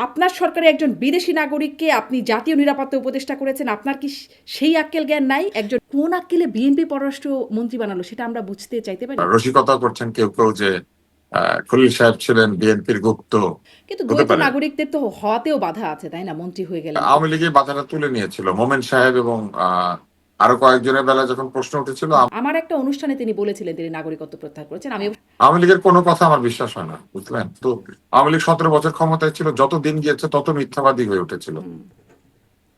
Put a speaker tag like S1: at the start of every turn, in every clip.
S1: আপনার সরকারে একজন বিদেশি নাগরিককে আপনি জাতীয় নিরাপত্তা উপদেষ্টা করেছেন, আপনার কি সেই আক্কেল জ্ঞান নাই? একজন কোন আক্কেলে বিএনপি পররাষ্ট্র মন্ত্রী বানালো সেটা আমরা বুঝতে চাইতে পারি?
S2: রসিকতা করছেন কেউ কেউ যে খলিল সাহেব ছিলেন বিএনপির গুপ্ত।
S1: কিন্তু
S2: হতে
S1: দ্বৈত
S2: পারে
S1: নাগরিকদের তো হওয়াতেও বাধা আছে, তাই না? মন্ত্রী হয়ে গেলেন তো।
S2: আওয়ামী লীগের বাধাটা তুলে নিয়েছিল মোমেন সাহেব এবং আরো কয়েকজনের বেলায় যখন প্রশ্ন উঠেছিল।
S1: আমার একটা অনুষ্ঠানে তিনি বলেছিলেন তিনি নাগরিকত্ব প্রত্যাহার করেছেন। আমি
S2: আওয়ামী লীগের কোনো কথা আমার বিশ্বাস হয় না, বুঝলেন তো। আওয়ামী লীগ 17 বছর ক্ষমতায় ছিল, যত দিন গিয়েছে তত মিথ্যাবাদী হয়ে উঠেছিল।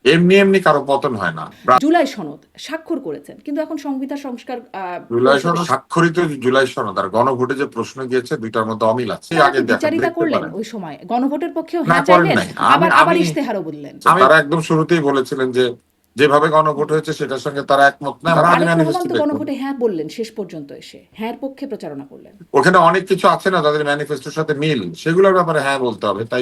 S2: এমনি এমনি কারো পতন হয় না।
S1: জুলাই সনদ স্বাক্ষর করেছেন, কিন্তু এখন সংবিধান সংস্কার
S2: জুলাই সনদ স্বাক্ষরিত, জুলাই সনদ আর গণভোটে যে প্রশ্ন গিয়েছে দুইটার মধ্যে অমিল আছে।
S1: তারা
S2: আগে
S1: কি
S2: দেখা
S1: বিচারিতা
S2: দেখতে
S1: করলেন
S2: পারেন।
S1: ওই সময়? গণভোটের পক্ষেও
S2: না,
S1: হ্যাঁ
S2: করেন
S1: চাইলেন,
S2: নাই।
S1: আবার আবার
S2: আমি
S1: ইশতেহারও বললেন।
S2: তারা একদম শুরুতেই বলেছিলেন যে যেভাবে গণভোট হয়েছে সেটার সঙ্গে তারা একমত না। তারা আগে
S1: তারেক রহমান
S2: ম্যানিফেস্টো
S1: তো
S2: দেখুন।
S1: গণভোটে হ্যাঁ বললেন, শেষ পর্যন্ত এসে হ্যাঁ পক্ষে প্রচারণা করলেন।
S2: ওখানে অনেক কিছু আছে না যাদের ম্যানিফেস্টোর সাথে মিল, সেগুলোর ব্যাপারে হ্যাঁ বলতে হবে। তাই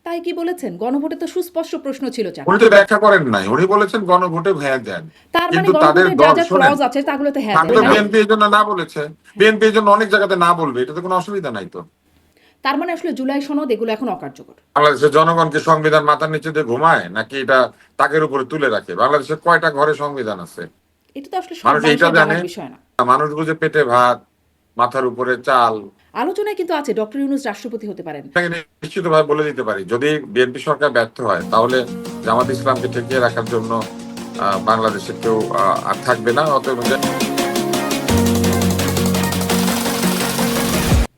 S1: তাই কি বলেছেন? গণভোটে তো সুস্পষ্ট প্রশ্ন ছিল
S2: উনি তো ব্যাখ্যা করেন নাই, উনি বলেছেন গণভোটে হ্যাঁ দেন।
S1: তার মানে
S2: কিন্তু তাদের
S1: গণভোটের যা
S2: দল
S1: যা
S2: শোনেন,
S1: ক্লজ আছে তাগুলোতে হ্যাঁ
S2: তাহলে
S1: দেন
S2: তো
S1: নাই।
S2: বিএনপি এই জন্য না বলেছে। বিএনপি এই জন্য অনেক জায়গাতে না বলবে, এটাতে কোনো অসুবিধা নাই তো।
S1: তার মানে আসলে জুলাই সনদ এগুলো এখন অকার্যকর।
S2: বাংলাদেশের জনগণকে সংবিধান মাথার নিচে দিয়ে ঘুমায় নাকি এটা তাকের উপরে তুলে রাখে? বাংলাদেশের কয়টা ঘরে সংবিধান আছে?
S1: এটা তো আসলে সব
S2: মানুষ এইটা
S1: মানুষের
S2: জানে।
S1: জানার বিষয় না।
S2: মানুষ বুঝে পেটে ভাত, মাথার উপরে চাল।
S1: আলোচনায় কিন্তু আছে ডক্টর ইউনূস রাষ্ট্রপতি হতে পারেন।
S2: আপনাকে নিশ্চিতভাবে বলে দিতে পারি, যদি বিএনপি সরকার ব্যর্থ হয় তাহলে জামাত ইসলামকে ঠেকিয়ে রাখার জন্য বাংলাদেশে কেউ আর থাকবে না। অতএব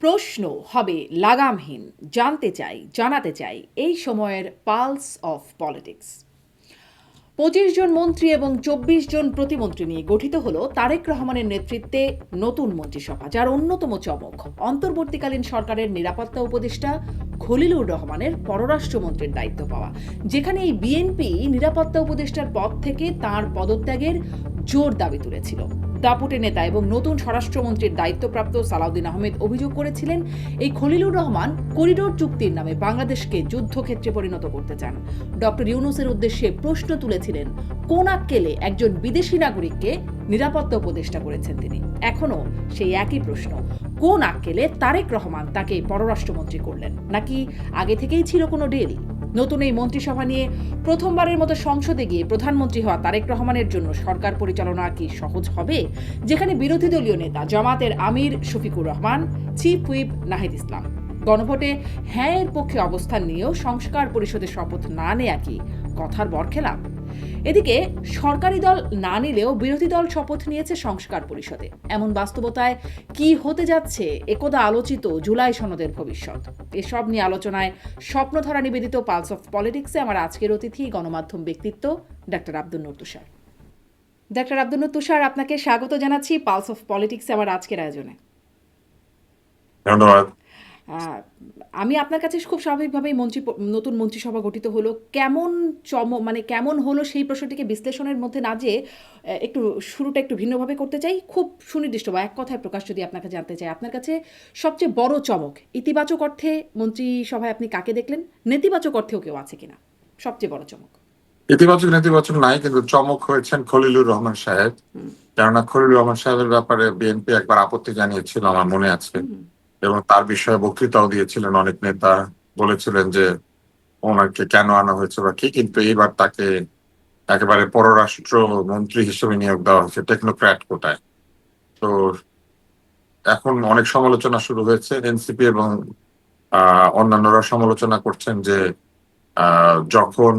S1: প্রশ্ন হবে লাগামহীন, জানতে চাই, জানাতে চাই এই সময়ের পালস অফ পলিটিক্স। 25 জন মন্ত্রী এবং 24 জন প্রতিমন্ত্রী নিয়ে গঠিত হলো তারেক রহমানের নেতৃত্বে নতুন মন্ত্রিসভা, যার অন্যতম চমক অন্তর্বর্তীকালীন সরকারের নিরাপত্তা উপদেষ্টা খলিলুর রহমানের পররাষ্ট্রমন্ত্রীর দায়িত্ব পাওয়া, যেখানে এই বিএনপি নিরাপত্তা উপদেষ্টার পদ থেকে তার পদত্যাগের জোর দাবি তুলেছিল। দাপুটে নেতা এবং নতুন স্বরাষ্ট্রমন্ত্রীর দায়িত্বপ্রাপ্ত সালাউদ্দিন আহমেদ অভিযোগ করেছিলেন এই খলিলুর রহমান করিডোর চুক্তির নামে বাংলাদেশকে যুদ্ধক্ষেত্রে পরিণত করতে চান। ডক্টর ইউনূসের উদ্দেশ্যে প্রশ্ন তুলেছিলেন কোন আক্কেলে একজন বিদেশি নাগরিককে নিরাপত্তা উপদেষ্টা করেছেন তিনি। এখনো সেই একই প্রশ্ন, কোন আক্কেলে তারেক রহমান তাকে পররাষ্ট্রমন্ত্রী করলেন? নাকি আগে থেকেই ছিল কোনো ডিল? নতুন এই মন্ত্রিসভা নিয়ে প্রথমবারের মতো সংসদে গিয়ে প্রধানমন্ত্রী হওয়া তারেক রহমানের জন্য সরকার পরিচালনা কি সহজ হবে, যেখানে বিরোধী দলীয় নেতা জামাতের আমির শফিকুর রহমান, চিফ হুইপ নাহিদ ইসলাম গণভোটে হ্যাঁ এর পক্ষে অবস্থান নিয়েও সংস্কার পরিষদের শপথ না নেয়া কি কথার বরখেলাপ? এদিকে সরকারি দল না নিলেও বিরোধী দল শপথ নিয়েছে সংস্কার পরিষদে। এমন বাস্তবতায় কি হতে যাচ্ছে একদা আলোচিত জুলাই সনদের ভবিষ্যৎ? এসব নিয়ে আলোচনায় স্বপ্নধারা নিবেদিত পালস অফ পলিটিক্সে আমার আজকের অতিথি গণমাধ্যম ব্যক্তিত্ব ডাক্তার আব্দুল নূর তুষার। ডাক্তার আব্দুল নূর তুষার, আপনাকে স্বাগত জানাচ্ছি পালস অফ পলিটিক্সে আমার আজকের আয়োজনে।
S2: ধন্যবাদ।
S1: আমি আপনার কাছে খুব স্বাভাবিকভাবেই নতুন মন্ত্রিসভা গঠিত হলো, কেমন মানে কেমন হলো সেই প্রশ্নটিকে বিশ্লেষণের মধ্যে না যেয়ে একটু শুরুটা একটু ভিন্নভাবে করতে চাই। খুব সুনির্দিষ্ট বা এক কথায় প্রকাশ যদি আপনাকে জানতে চাই, আপনার কাছে সবচেয়ে বড় চমক ইতিবাচক অর্থে মন্ত্রিসভায় আপনি কাকে দেখলেন? নেতিবাচক অর্থেও কেউ আছে কিনা সবচেয়ে বড় চমক?
S2: ইতিবাচক নেতিবাচক নাই, কিন্তু চমক হয়েছেন খলিলুর রহমান সাহেব। কেননা খলিলুর রহমান সাহেবের ব্যাপারে বিএনপি একবার আপত্তি জানিয়েছিল, আমার মনে আছে, এবং তার বিষয়ে বক্তৃতাও দিয়েছিলেন অনেক নেতা। বলেছিলেন যে ওনাকে কেন আনা হয়েছে বা কি, কিন্তু এইবার তাকে একেবারে পররাষ্ট্র মন্ত্রী হিসেবে নিয়োগ দেওয়া হয়েছে টেকনোক্র্যাট কোটায়। তো এখন অনেক সমালোচনা শুরু হয়েছে। এনসিপি এবং অন্যান্যরা সমালোচনা করছেন যে যখন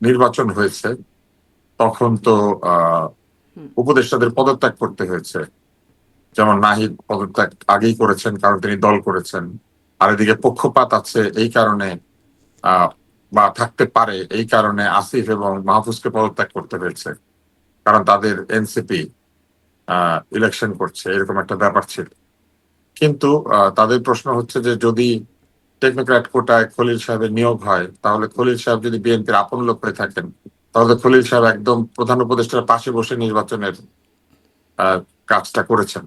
S2: নির্বাচন হয়েছে তখন তো উপদেষ্টাদের পদত্যাগ করতে হয়েছে। যেমন নাহিদ পদত্যাগ আগেই করেছেন কারণ তিনি দল করেছেন, আর এদিকে পক্ষপাত আছে এই কারণে বা থাকতে পারে এই কারণে আসিফ এবং মাহফুজকে পদত্যাগ করতে হয়েছে, কারণ তাদের এনসিপি ইলেকশন করছে, এরকম একটা ব্যাপার ছিল। কিন্তু তাদের প্রশ্ন হচ্ছে যে যদি টেকনোক্র্যাট কোটায় খলিল সাহেবের নিয়োগ হয়, তাহলে খলিল সাহেব যদি বিএনপির আপন লোক হয়ে থাকেন, তাহলে খলিল সাহেব একদম প্রধান উপদেষ্টার পাশে বসে নির্বাচনের কাজটা করেছেন।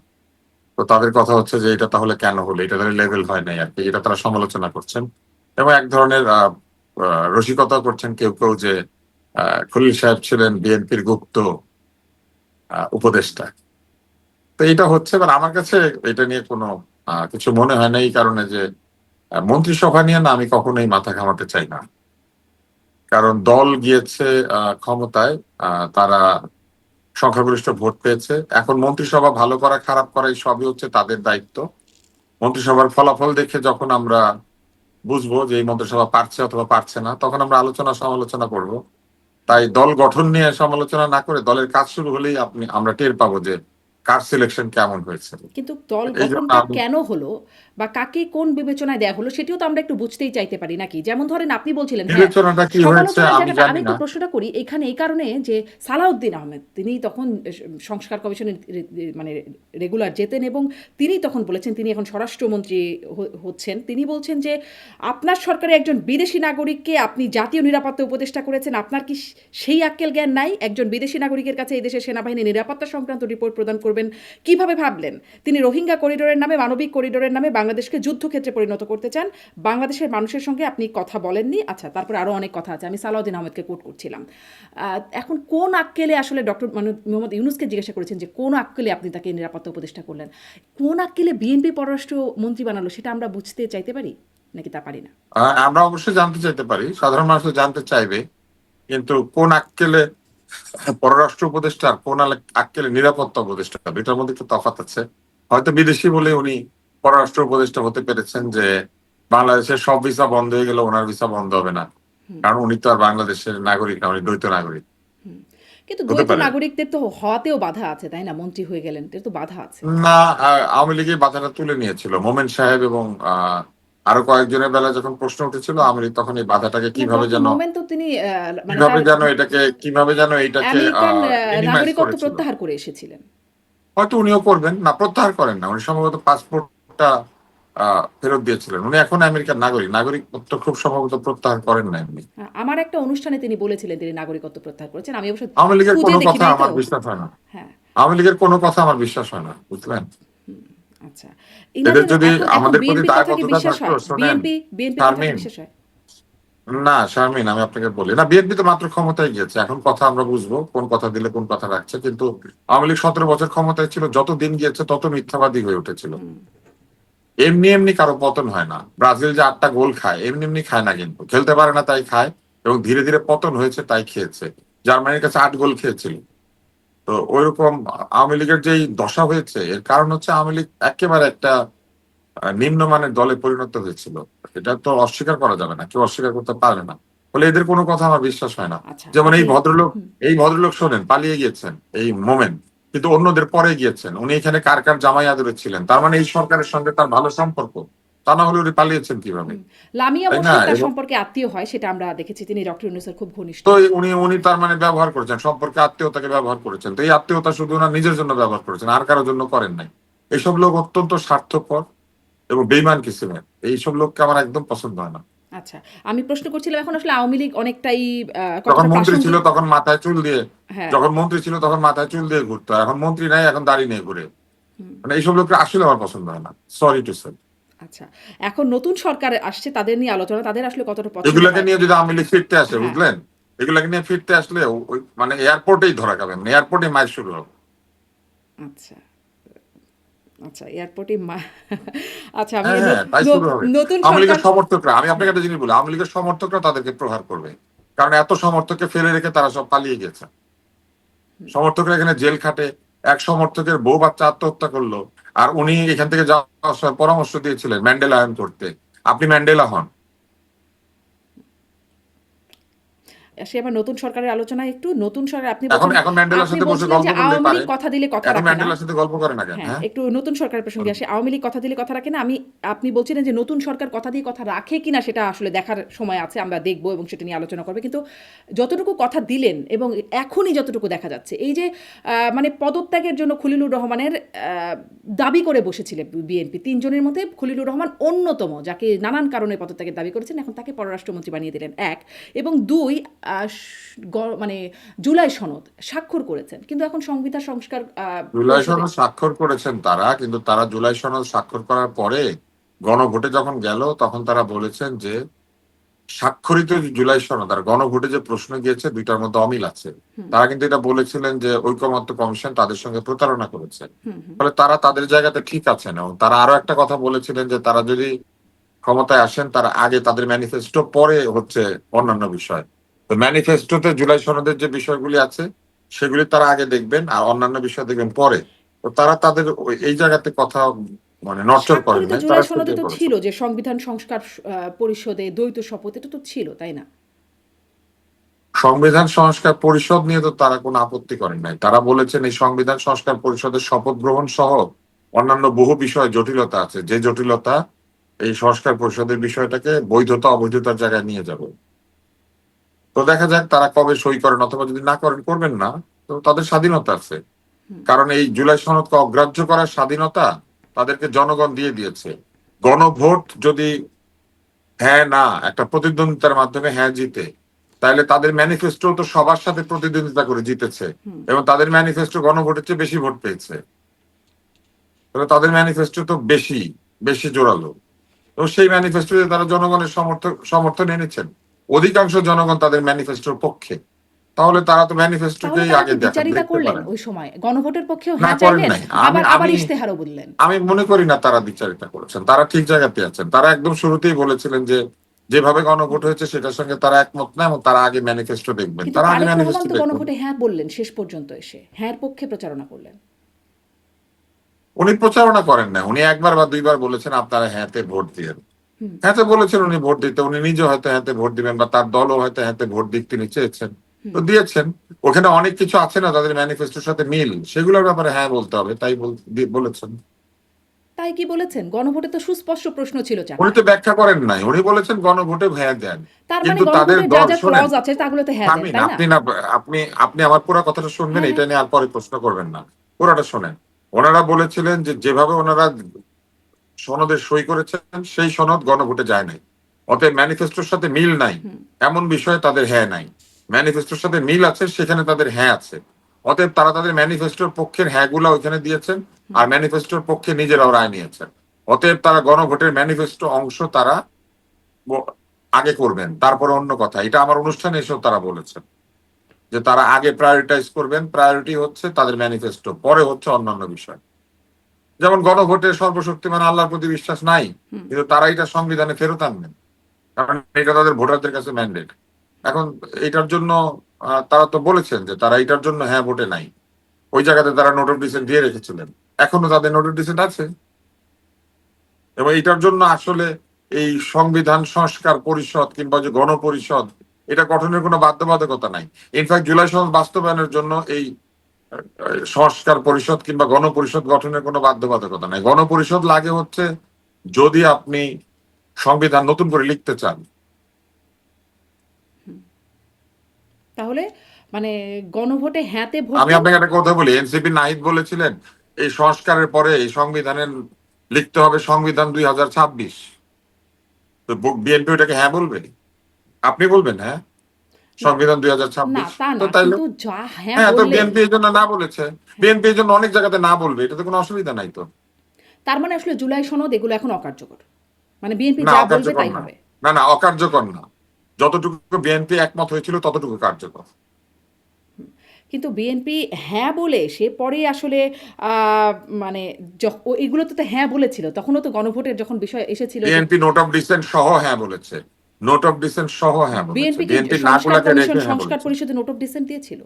S2: তো তাদের কথা হচ্ছে যে এটা তাহলে কেন হলো, এটা তাহলে লেভেল হয় নাই আর কি, এটা তারা সমালোচনা করছেন। এবং এক ধরনের রসিকতা করছেন কেউ কেউ যে খলিল সাহেব ছিলেন বিএনপির গুপ্ত উপদেষ্টা। তো এটা হচ্ছে, মানে আমার কাছে এটা নিয়ে কোনো কিছু মনে হয় না, এই কারণে যে মন্ত্রিসভা নিয়ে না আমি কখনোই মাথা ঘামাতে চাই না, কারণ দল গিয়েছে ক্ষমতায়, তারা সংখ্যাগরিষ্ঠ ভোট পেয়েছে। এখন মন্ত্রিসভা ভালো করা খারাপ করা এই সবই হচ্ছে তাদের দায়িত্ব। মন্ত্রিসভার ফলাফল দেখে যখন আমরা বুঝবো যে এই মন্ত্রিসভা পারছে অথবা পারছে না, তখন আমরা আলোচনা সমালোচনা করব। তাই দল গঠন নিয়ে সমালোচনা না করে দলের কাজ শুরু হলেই আমরা টের পাবো যে কার সিলেকশন কেমন হয়েছে।
S1: কিন্তু দল
S2: এই জন্য
S1: গঠনটা
S2: আমি
S1: কেন হলো বা কাকে কোন বিবেচনায় দেওয়া হলো সেটিও তো আমরা একটু বুঝতেই চাইতে পারি নাকি? যেমন ধরেন আপনি বলছিলেন হ্যাঁ,
S2: বিবেচনাটা কি হয়েছে
S1: সমালোচনার
S2: আমি
S1: জায়গাটা আমি
S2: জানি
S1: একটু
S2: না।
S1: প্রশ্নটা করি এখানে এই কারণে যে সালাউদ্দিন আহমেদ তিনি তখন সংস্কার কমিশনের মানে রেগুলার যেতেন এবং তিনি তখন বলেছেন, তিনি এখন স্বরাষ্ট্রমন্ত্রী হচ্ছেন, তিনি বলছেন যে আপনার সরকারে একজন বিদেশি নাগরিককে আপনি জাতীয় নিরাপত্তা উপদেষ্টা করেছেন, আপনার কি সেই আক্কেল জ্ঞান নাই? একজন বিদেশি নাগরিকের কাছে এই দেশের সেনাবাহিনী নিরাপত্তা সংক্রান্ত রিপোর্ট প্রদান করবেন কিভাবে ভাবলেন? তিনি রোহিঙ্গা করিডোরের নামে, মানবিক করিডোরের নামে বাংলাদেশকে যুদ্ধক্ষেত্রে পরিণত করতে চান। বাংলাদেশের মানুষের সঙ্গে আপনি কথা বলেননি। আচ্ছা, তারপরে আরও অনেক কথা আছে, আমি সালাউদ্দিন আহমেদকে কোট করছিলাম। এখন কোন আক্কেলে আসলে ডক্টর মোহাম্মদ ইউনূসকে জিজ্ঞাসা করেছেন যে কোন আক্কেলে আপনি তাকে নিরাপত্তা উপদেষ্টা করলেন, কোন আক্কেলে বিএনপি পররাষ্ট্র মন্ত্রী বানালো, সেটা আমরা বুঝতে চাইতে পারি নাকি তা পারি না?
S2: আমরা অবশ্যই জানতে চাইতে পারি, সাধারণ মানুষ জানতে চাইবে, কিন্তু কোন আক্কেলে পররাষ্ট্র উপদেষ্টা আর কোন আক্কেলে নিরাপত্তা উপদেষ্টা, দুইটার মধ্যে একটু তফাৎ আছে। হয়তো বিদেশি বলে উনি পররাষ্ট্র উপদেষ্টা হতে পেরেছেন যে বাংলাদেশের সব ভিসা বন্ধ হয়ে গেলে ওনার ভিসা বন্ধ হবে না, কারণ উনি তো আর বাংলাদেশের নাগরিক না, উনি দ্বৈত নাগরিক
S1: কিন্তু
S2: হতে
S1: দ্বৈত
S2: পারে।
S1: নাগরিকদের তো হওয়াতেও বাধা আছে, তাই না? মন্ত্রী হয়ে গেলেন, এর তো বাধা আছে।
S2: না, আওয়ামী লীগের বাধাটা তুলে নিয়েছিল মোমেন সাহেব এবং আরো কয়েকজনের বেলা যখন প্রশ্ন উঠেছিল, আওয়ামী লীগ তখন এই বাধাটাকে
S1: না, ডক্টর মোমেন তো তিনি মানে তার
S2: কিভাবে যেন এটাকে
S1: আমেরিকান
S2: মিনিমাইজ
S1: নাগরিকত্ব
S2: করেছিল।
S1: প্রত্যাহার করে এসেছিলেন।
S2: হয়তো উনিও করবেন না, প্রত্যাহার করেন না, উনি সম্ভবত পাসপোর্টটা ফেরত দিয়েছিলেন। উনি এখন আমেরিকার নাগরিকত্ব খুব সম্ভবত প্রত্যাহার করেন না এমনি।
S1: আমার একটা অনুষ্ঠানে তিনি বলেছিলেন তিনি নাগরিকত্ব প্রত্যাহার করেছেন, আমি অবশ্য
S2: আওয়ামী লীগের
S1: খুঁজে
S2: কোনো
S1: দেখি
S2: কথা
S1: নাই তো।
S2: আমার বিশ্বাস হয় না।
S1: হ্যাঁ।
S2: আওয়ামী লীগের কোনো কথা আমার বিশ্বাস হয় না, বুঝলেন।
S1: আচ্ছা,
S2: এদের
S1: ইনাদের
S2: যদি
S1: এখন এখন
S2: আমাদের প্রতি
S1: বিএনপির কথা কি
S2: দায়বদ্ধতা
S1: বিশ্বাস
S2: থাকতো,
S1: হয়?
S2: শোনেন
S1: বিএনপির কথা কি
S2: শারমিন,
S1: বিশ্বাস হয়?
S2: না শারমিন, আমি আপনাকে বলি না, বিএনপি তো মাত্র ক্ষমতায় গিয়েছে, এখন কথা আমরা বুঝবো কোন কথা দিলে কোন কথা রাখছে। কিন্তু আওয়ামী লীগ 17 বছর ক্ষমতায় ছিল, যত দিন গিয়েছে তত মিথ্যাবাদী হয়ে উঠেছিল। এমনি এমনি কারো পতন হয় না। ব্রাজিল যে 8টা গোল খায় এমনি এমনি খায় না, কিন্তু খেলতে পারে না তাই খায়, এবং ধীরে ধীরে পতন হয়েছে তাই খেয়েছে। জার্মানির কাছে 8 গোল খেয়েছিল। তো ওইরকম আওয়ামী লীগের যেই দশা হয়েছে, এর কারণ হচ্ছে আওয়ামী লীগ একেবারে একটা নিম্নমানের দলে পরিণত হয়েছিল। এটা তো অস্বীকার করা যাবে না, কেউ অস্বীকার করতে পারে না। ফলে এদের কোনো কথা আমার বিশ্বাস হয় না।
S1: আচ্ছা,
S2: যেমন
S1: আপনি
S2: এই ভদ্রলোক শোনেন পালিয়ে গিয়েছেন, এই মোমেন, কিন্তু অন্যদের পরে গিয়েছেন। উনি এখানে কার কার জামাই আদরে ছিলেন, তার মানে এই সরকারের সঙ্গে তার ভালো সম্পর্ক। তা না হলে উনি পালিয়েছেন কিভাবে?
S1: লামিয়া
S2: তাই না?
S1: মোর্শেদ তার
S2: এবং
S1: সম্পর্কে আত্মীয় হয়, সেটা আমরা দেখেছি, তিনি ডক্টর ইউনূসের খুব ঘনিষ্ঠ।
S2: তো উনি উনি তার মানে ব্যবহার করেছেন, সম্পর্কে আত্মীয়তাকে ব্যবহার করেছেন। তো এই আত্মীয়তা শুধু ওনার নিজের জন্য ব্যবহার করেছেন, আর কারোর জন্য করেন নাই। এইসব লোক অত্যন্ত স্বার্থপর এবং বেইমান কিসিমের। এইসব লোককে আমার একদম পছন্দ হয় না।
S1: আচ্ছা, আমি প্রশ্ন করছিলাম এখন আসলে আওয়ামী লীগ অনেকটাই
S2: যখন
S1: কতটা
S2: মন্ত্রী ছিল
S1: প্রাসঙ্গিক।
S2: তখন মাথায় চুল দিয়ে,
S1: হ্যাঁ।
S2: যখন মন্ত্রী ছিল তখন মাথায় চুল দিয়ে ঘুরতো, এখন মন্ত্রী নাই, এখন দাড়ি নিয়ে ঘুরে। মানে এইসব লোককে আসলে আমার পছন্দ হয় না, সরি টু সে।
S1: আচ্ছা, এখন নতুন সরকার আসছে, তাদের নিয়ে আলোচনা, তাদের আসলে কতটা পছন্দ
S2: এগুলাকে
S1: হয়?
S2: নিয়ে যদি আওয়ামী লীগ ফিরতে আসে,
S1: হ্যাঁ।
S2: বুঝলেন, এগুলাকে নিয়ে ফিরতে আসলে ওই মানে এয়ারপোর্টেই ধরা খাবেন, এয়ারপোর্টে মাইর শুরু হবে।
S1: আচ্ছা, আচ্ছা, এয়ারপোর্টে আচ্ছা, আমি
S2: হ্যাঁ হ্যাঁ, তাই শুরু হবে।
S1: নতুন
S2: আওয়ামী
S1: সরকার।
S2: লীগের সমর্থকরা, আমি আপনাকে
S1: হ্যাঁ।
S2: একটা জিনিস বলি, আওয়ামী লীগের সমর্থকরা তাদেরকে প্রহার করবে, কারণ এত সমর্থককে ফেলে রেখে তারা সব পালিয়ে গেছে। সমর্থকরা এখানে জেল খাটে। এক সমর্থকের বউ বাচ্চা আত্মহত্যা করলো, আর উনি এখান থেকে যাওয়ার সময় পরামর্শ দিয়েছিলেন ম্যান্ডেলায়ন করতে। আপনি ম্যান্ডেলা হন।
S1: সে আবার নতুন সরকারের আলোচনায় একটু নতুন সরকার, আপনি
S2: এখন
S1: বলছেন,
S2: এখন ম্যান্ডেলার
S1: আপনি
S2: সাথে বসে
S1: বলছিলেন
S2: গল্প
S1: যে
S2: করলেই
S1: আওয়ামী
S2: পারে।
S1: লীগ কথা দিলে কথা
S2: এখন
S1: রাখে না।
S2: ম্যান্ডেলার সাথে গল্প করে না কেন?
S1: হ্যাঁ,
S2: হ্যাঁ,
S1: একটু নতুন সরকারের প্রসঙ্গে আসে, আওয়ামী লীগ কথা দিলে কথা রাখে না। আপনি বলছিলেন যে নতুন সরকার কথা দিয়ে কথা রাখে কিনা সেটা আসলে দেখার সময় আছে, আমরা দেখব এবং সেটা নিয়ে আলোচনা করবে। কিন্তু যতটুকু কথা দিলেন এবং এখনই যতটুকু দেখা যাচ্ছে, এই যে মানে পদত্যাগের জন্য খলিলুর রহমানের দাবি করে বসেছিলেন বিএনপি, 3 জনের মধ্যে খলিলুর রহমান অন্যতম, যাকে নানান কারণে পদত্যাগের দাবি করেছেন, এখন তাকে পররাষ্ট্রমন্ত্রী বানিয়ে দিলেন, 1 এবং 2 মানে জুলাই সনদ স্বাক্ষর করেছেন। কিন্তু এখন সংবিধান সংস্কার
S2: জুলাই সনদ স্বাক্ষর করেছেন তারা, কিন্তু তারা জুলাই সনদ স্বাক্ষর করার পরে গণভোটে যখন গেল তখন তারা বলেছেন যে স্বাক্ষরিত জুলাই সনদ আর গণভোটে যে প্রশ্ন গিয়েছে দুইটার মধ্যে অমিল আছে। তারা কিন্তু এটা বলেছিলেন যে ঐকমত্য কমিশন তাদের সঙ্গে প্রতারণা করেছে। ফলে তারা তাদের জায়গাতে ঠিক আছেন, এবং তারা আরো একটা কথা বলেছিলেন যে তারা যদি ক্ষমতায় আসেন তারা আগে তাদের ম্যানিফেস্টো, পরে হচ্ছে অন্যান্য বিষয়। তো ম্যানিফেস্টোতে জুলাই সনদের যে বিষয়গুলি আছে সেগুলি তারা আগে দেখবেন, আর অন্যান্য বিষয় দেখবেন পরে। তো তারা তাদের এই জায়গাতে কথা মানে নড়চড় করেন
S1: স্বাক্ষরিত
S2: নাই, তারা
S1: জুলাই সনদে
S2: সেটাই
S1: তো
S2: করেছেন।
S1: ছিল যে সংবিধান সংস্কার পরিষদে দ্বৈত শপথ, এটা তো ছিল, তাই না?
S2: সংবিধান সংস্কার পরিষদ নিয়ে তো তারা কোনো আপত্তি করেন নাই। তারা বলেছেন এই সংবিধান সংস্কার পরিষদের শপথ গ্রহণ সহ অন্যান্য বহু বিষয়ে জটিলতা আছে, যে জটিলতা এই সংস্কার পরিষদের বিষয়টাকে বৈধতা অবৈধতার জায়গায় নিয়ে যাবে। তো দেখা যাক তারা কবে সই করেন, অথবা যদি না করেন, করবেন না, তো তাদের স্বাধীনতা আছে। কারণ এই জুলাই সনদকে অগ্রাহ্য করার স্বাধীনতা তাদেরকে জনগণ দিয়ে দিয়েছে। গণভোট যদি হ্যাঁ না একটা প্রতিদ্বন্দ্বিতার মাধ্যমে হ্যাঁ জিতে, তাহলে তাদের ম্যানিফেস্টো তো সবার সাথে প্রতিদ্বন্দ্বিতা করে জিতেছে, এবং তাদের ম্যানিফেস্টো গণভোটের চেয়ে বেশি ভোট পেয়েছে। তাহলে তাদের ম্যানিফেস্টো তো বেশি বেশি জোরালো, এবং সেই ম্যানিফেস্টোতে তারা জনগণের সমর্থন এনেছেন। অধিকাংশ জনগণ তাদের ম্যানিফেস্টোর পক্ষে। তাহলে তারা তো
S1: তাহলে
S2: ম্যানিফেস্টোকেই
S1: তারা
S2: আগে
S1: কি দ্বিচারিতা
S2: দেখতে
S1: করলেন
S2: পারেন।
S1: ওই সময়? গণভোটের পক্ষেও
S2: না,
S1: হ্যাঁ
S2: করেন
S1: চাইলেন,
S2: নাই।
S1: আবার
S2: আমি
S1: আবার
S2: আমি
S1: ইশতেহারও বললেন।
S2: আমি মনে করি না তারা দ্বিচারিতা করেছেন, তারা ঠিক জায়গাতে আছেন। তারা একদম শুরুতেই বলেছিলেন যে যেভাবে গণভোট হয়েছে সেটার সঙ্গে তারা একমত না, এবং তারা আগে ম্যানিফেস্টো দেখবেন।
S1: কিন্তু
S2: তারা আগে
S1: তারেক রহমান
S2: ম্যানিফেস্টো
S1: তো
S2: দেখবেন।
S1: গণভোটে হ্যাঁ বললেন, শেষ পর্যন্ত এসে হ্যাঁর পক্ষে প্রচারণা করলেন।
S2: উনি প্রচারণা করেন না, উনি একবার বা দুইবার বলেছেন আপনারা হ্যাঁতে ভোট দিয়েন। হ্যাঁতে বলেছেন উনি ভোট দিতে, উনি নিজে হয়তো হ্যাঁতে ভোট দিবেন, বা তার দলও হয়তো হ্যাঁতে ভোট দিক তিনি চেয়েছেন, তো দিয়েছেন। ওখানে অনেক কিছু আছে না তাদের ম্যানিফেস্টোর সাথে মিল, সেগুলোর ব্যাপারে হ্যাঁ বলতে হবে, তাই বলেছেন।
S1: তাই কি বলেছেন? গণভোটে তো সুস্পষ্ট প্রশ্ন ছিল
S2: উনি
S1: 4টা।
S2: তো ব্যাখ্যা করেন নাই, উনি বলেছেন গণভোটে হ্যাঁ দেন।
S1: তার মানে
S2: কিন্তু তাদের
S1: গণভোটে যা
S2: দল,
S1: যা
S2: শোনেন,
S1: ক্লজ আছে তাগুলোতে হ্যাঁ দেন,
S2: থামিন,
S1: তাই না?
S2: আপনি না, আপনি আমার পুরো কথাটা শুনবেন,
S1: হ্যাঁ, হ্যাঁ।
S2: এটা নিয়ে আর পরে প্রশ্ন করবেন না। পুরোটা শোনেন। ওনারা বলেছিলেন যে যেভাবে ওনারা সনদে সই করেছেন সেই সনদ গণভোটে যায় নাই, অতএব ম্যানিফেস্টোর সাথে মিল নাই এমন বিষয়ে তাদের হ্যাঁ নাই। ম্যানিফেস্টোর সাথে মিল আছে, সেখানে তাদের হ্যাঁ আছে। অতএব তারা তাদের ম্যানিফেস্টোর পক্ষের হ্যাঁ গুলা ওইখানে দিয়েছেন, আর ম্যানিফেস্টোর পক্ষে নিজেরাও রায় নিয়েছেন। অতএব তারা গণভোটের ম্যানিফেস্টো অংশ তারা আগে করবেন, তারপরে অন্য কথা। এটা আমার অনুষ্ঠানে এসেও তারা বলেছেন যে তারা আগে প্রায়োরিটাইজ করবেন, প্রায়োরিটি হচ্ছে তাদের ম্যানিফেস্টো, পরে হচ্ছে অন্যান্য বিষয়। যেমন গণভোটে সর্বশক্তিমান আল্লাহর প্রতি বিশ্বাস নাই, কিন্তু তারা এটা সংবিধানে ফেরত আনবেন, কারণ এটা তাদের ভোটারদের কাছে ম্যান্ডেট। এখন এটার জন্য তারা তো বলেছেন যে তারা এটার জন্য হ্যাঁ ভোটে নাই, ওই জায়গাতে তারা নোট অফ ডিসেন্ট দিয়ে রেখেছিলেন, এখনো তাদের নোট অফ ডিসেন্ট আছে। এবং এটার জন্য আসলে এই সংবিধান সংস্কার পরিষদ কিংবা যে গণপরিষদ, এটা গঠনের কোনো বাধ্যবাধকতা নাই। ইনফ্যাক্ট জুলাই সনদ বাস্তবায়নের জন্য এই সংস্কার পরিষদ কিংবা গণপরিষদ গঠনের কোনো বাধ্যবাধকতা নাই। গণপরিষদ লাগে হচ্ছে যদি আপনি সংবিধান নতুন করে লিখতে চান।
S1: তাহলে মানে গণভোটে হ্যাঁতে ভোট
S2: আমি
S1: দেন।
S2: আপনাকে একটা কথা বলি, এনসিপি নাহিদ বলেছিলেন এই সংস্কারের পরে এই সংবিধানের লিখতে হবে সংবিধান 2026। তো বিএনপি ওটাকে হ্যাঁ বলবে? আপনি বলবেন হ্যাঁ
S1: না,
S2: সংবিধান
S1: না
S2: 2026?
S1: তা
S2: তো
S1: না,
S2: তাইলে
S1: কিন্তু যা হ্যাঁ
S2: হ্যাঁ, তো
S1: বললেন।
S2: বিএনপি এই জন্য না বলেছে।
S1: হ্যাঁ।
S2: বিএনপি এই জন্য অনেক জায়গাতে না বলবে, এটাতে কোনো অসুবিধা নাই তো।
S1: তার মানে আসলে জুলাই সনদ এগুলো এখন অকার্যকর, মানে বিএনপি
S2: না,
S1: যা বলবে
S2: অকার্যকর
S1: তাই
S2: না।
S1: হবে।
S2: না, না, অকার্যকর না। যতটুকু বিএনপি একমত হয়েছিল ততটুকু কার্যকর।
S1: কিন্তু বিএনপি হ্যাঁ বলে সে পরে আসলে মানে এগুলোতে তো হ্যাঁ বলেছিল, তখনও তো গণভোটের যখন বিষয় এসেছিল যে
S2: বিএনপি নোট অফ ডিসেন্ট সহ হ্যাঁ বলেছে, নোট অফ ডিসেন্ট সহ হ্যাঁ বলেছে,
S1: বিএনপি কি
S2: বিএনপি না গুলাকে রেখে হ্যাঁ
S1: সংস্কার
S2: বলেছে।
S1: পরিষদে নোট অফ ডিসেন্ট দিয়েছিল?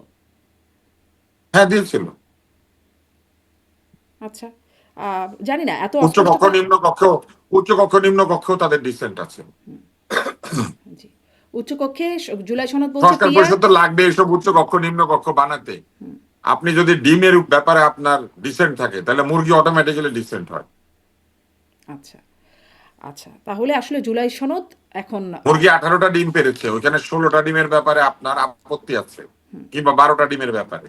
S2: হ্যাঁ, দিয়েছিল।
S1: আচ্ছা, জানি না এত
S2: উচ্চ কক্ষ
S1: অস্পষ্টতা।
S2: নিম্ন কক্ষ, উচ্চ কক্ষ নিম্ন কক্ষেও তাদের ডিসেন্ট আছে।
S1: জি, উচ্চকক্ষে জুলাই সনদ বলছে
S2: সংস্কার
S1: পিয়ার।
S2: পরিষদ তো লাগবে এইসব উচ্চ কক্ষ নিম্ন কক্ষ বানাতে। আপনি যদি ডিমের ব্যাপারে আপনার ডিসেন্ট থাকে, তাহলে মুরগি অটোমেটিক্যালি ডিসেন্ট হয়।
S1: আচ্ছা, আচ্ছা, তাহলে আসলে জুলাই সনদ এখন
S2: মুরগি 18টা ডিম পেরেছে, ওইখানে 16টা ডিমের ব্যাপারে আপনার আপত্তি আছে, কিংবা 12টা ডিমের ব্যাপারে।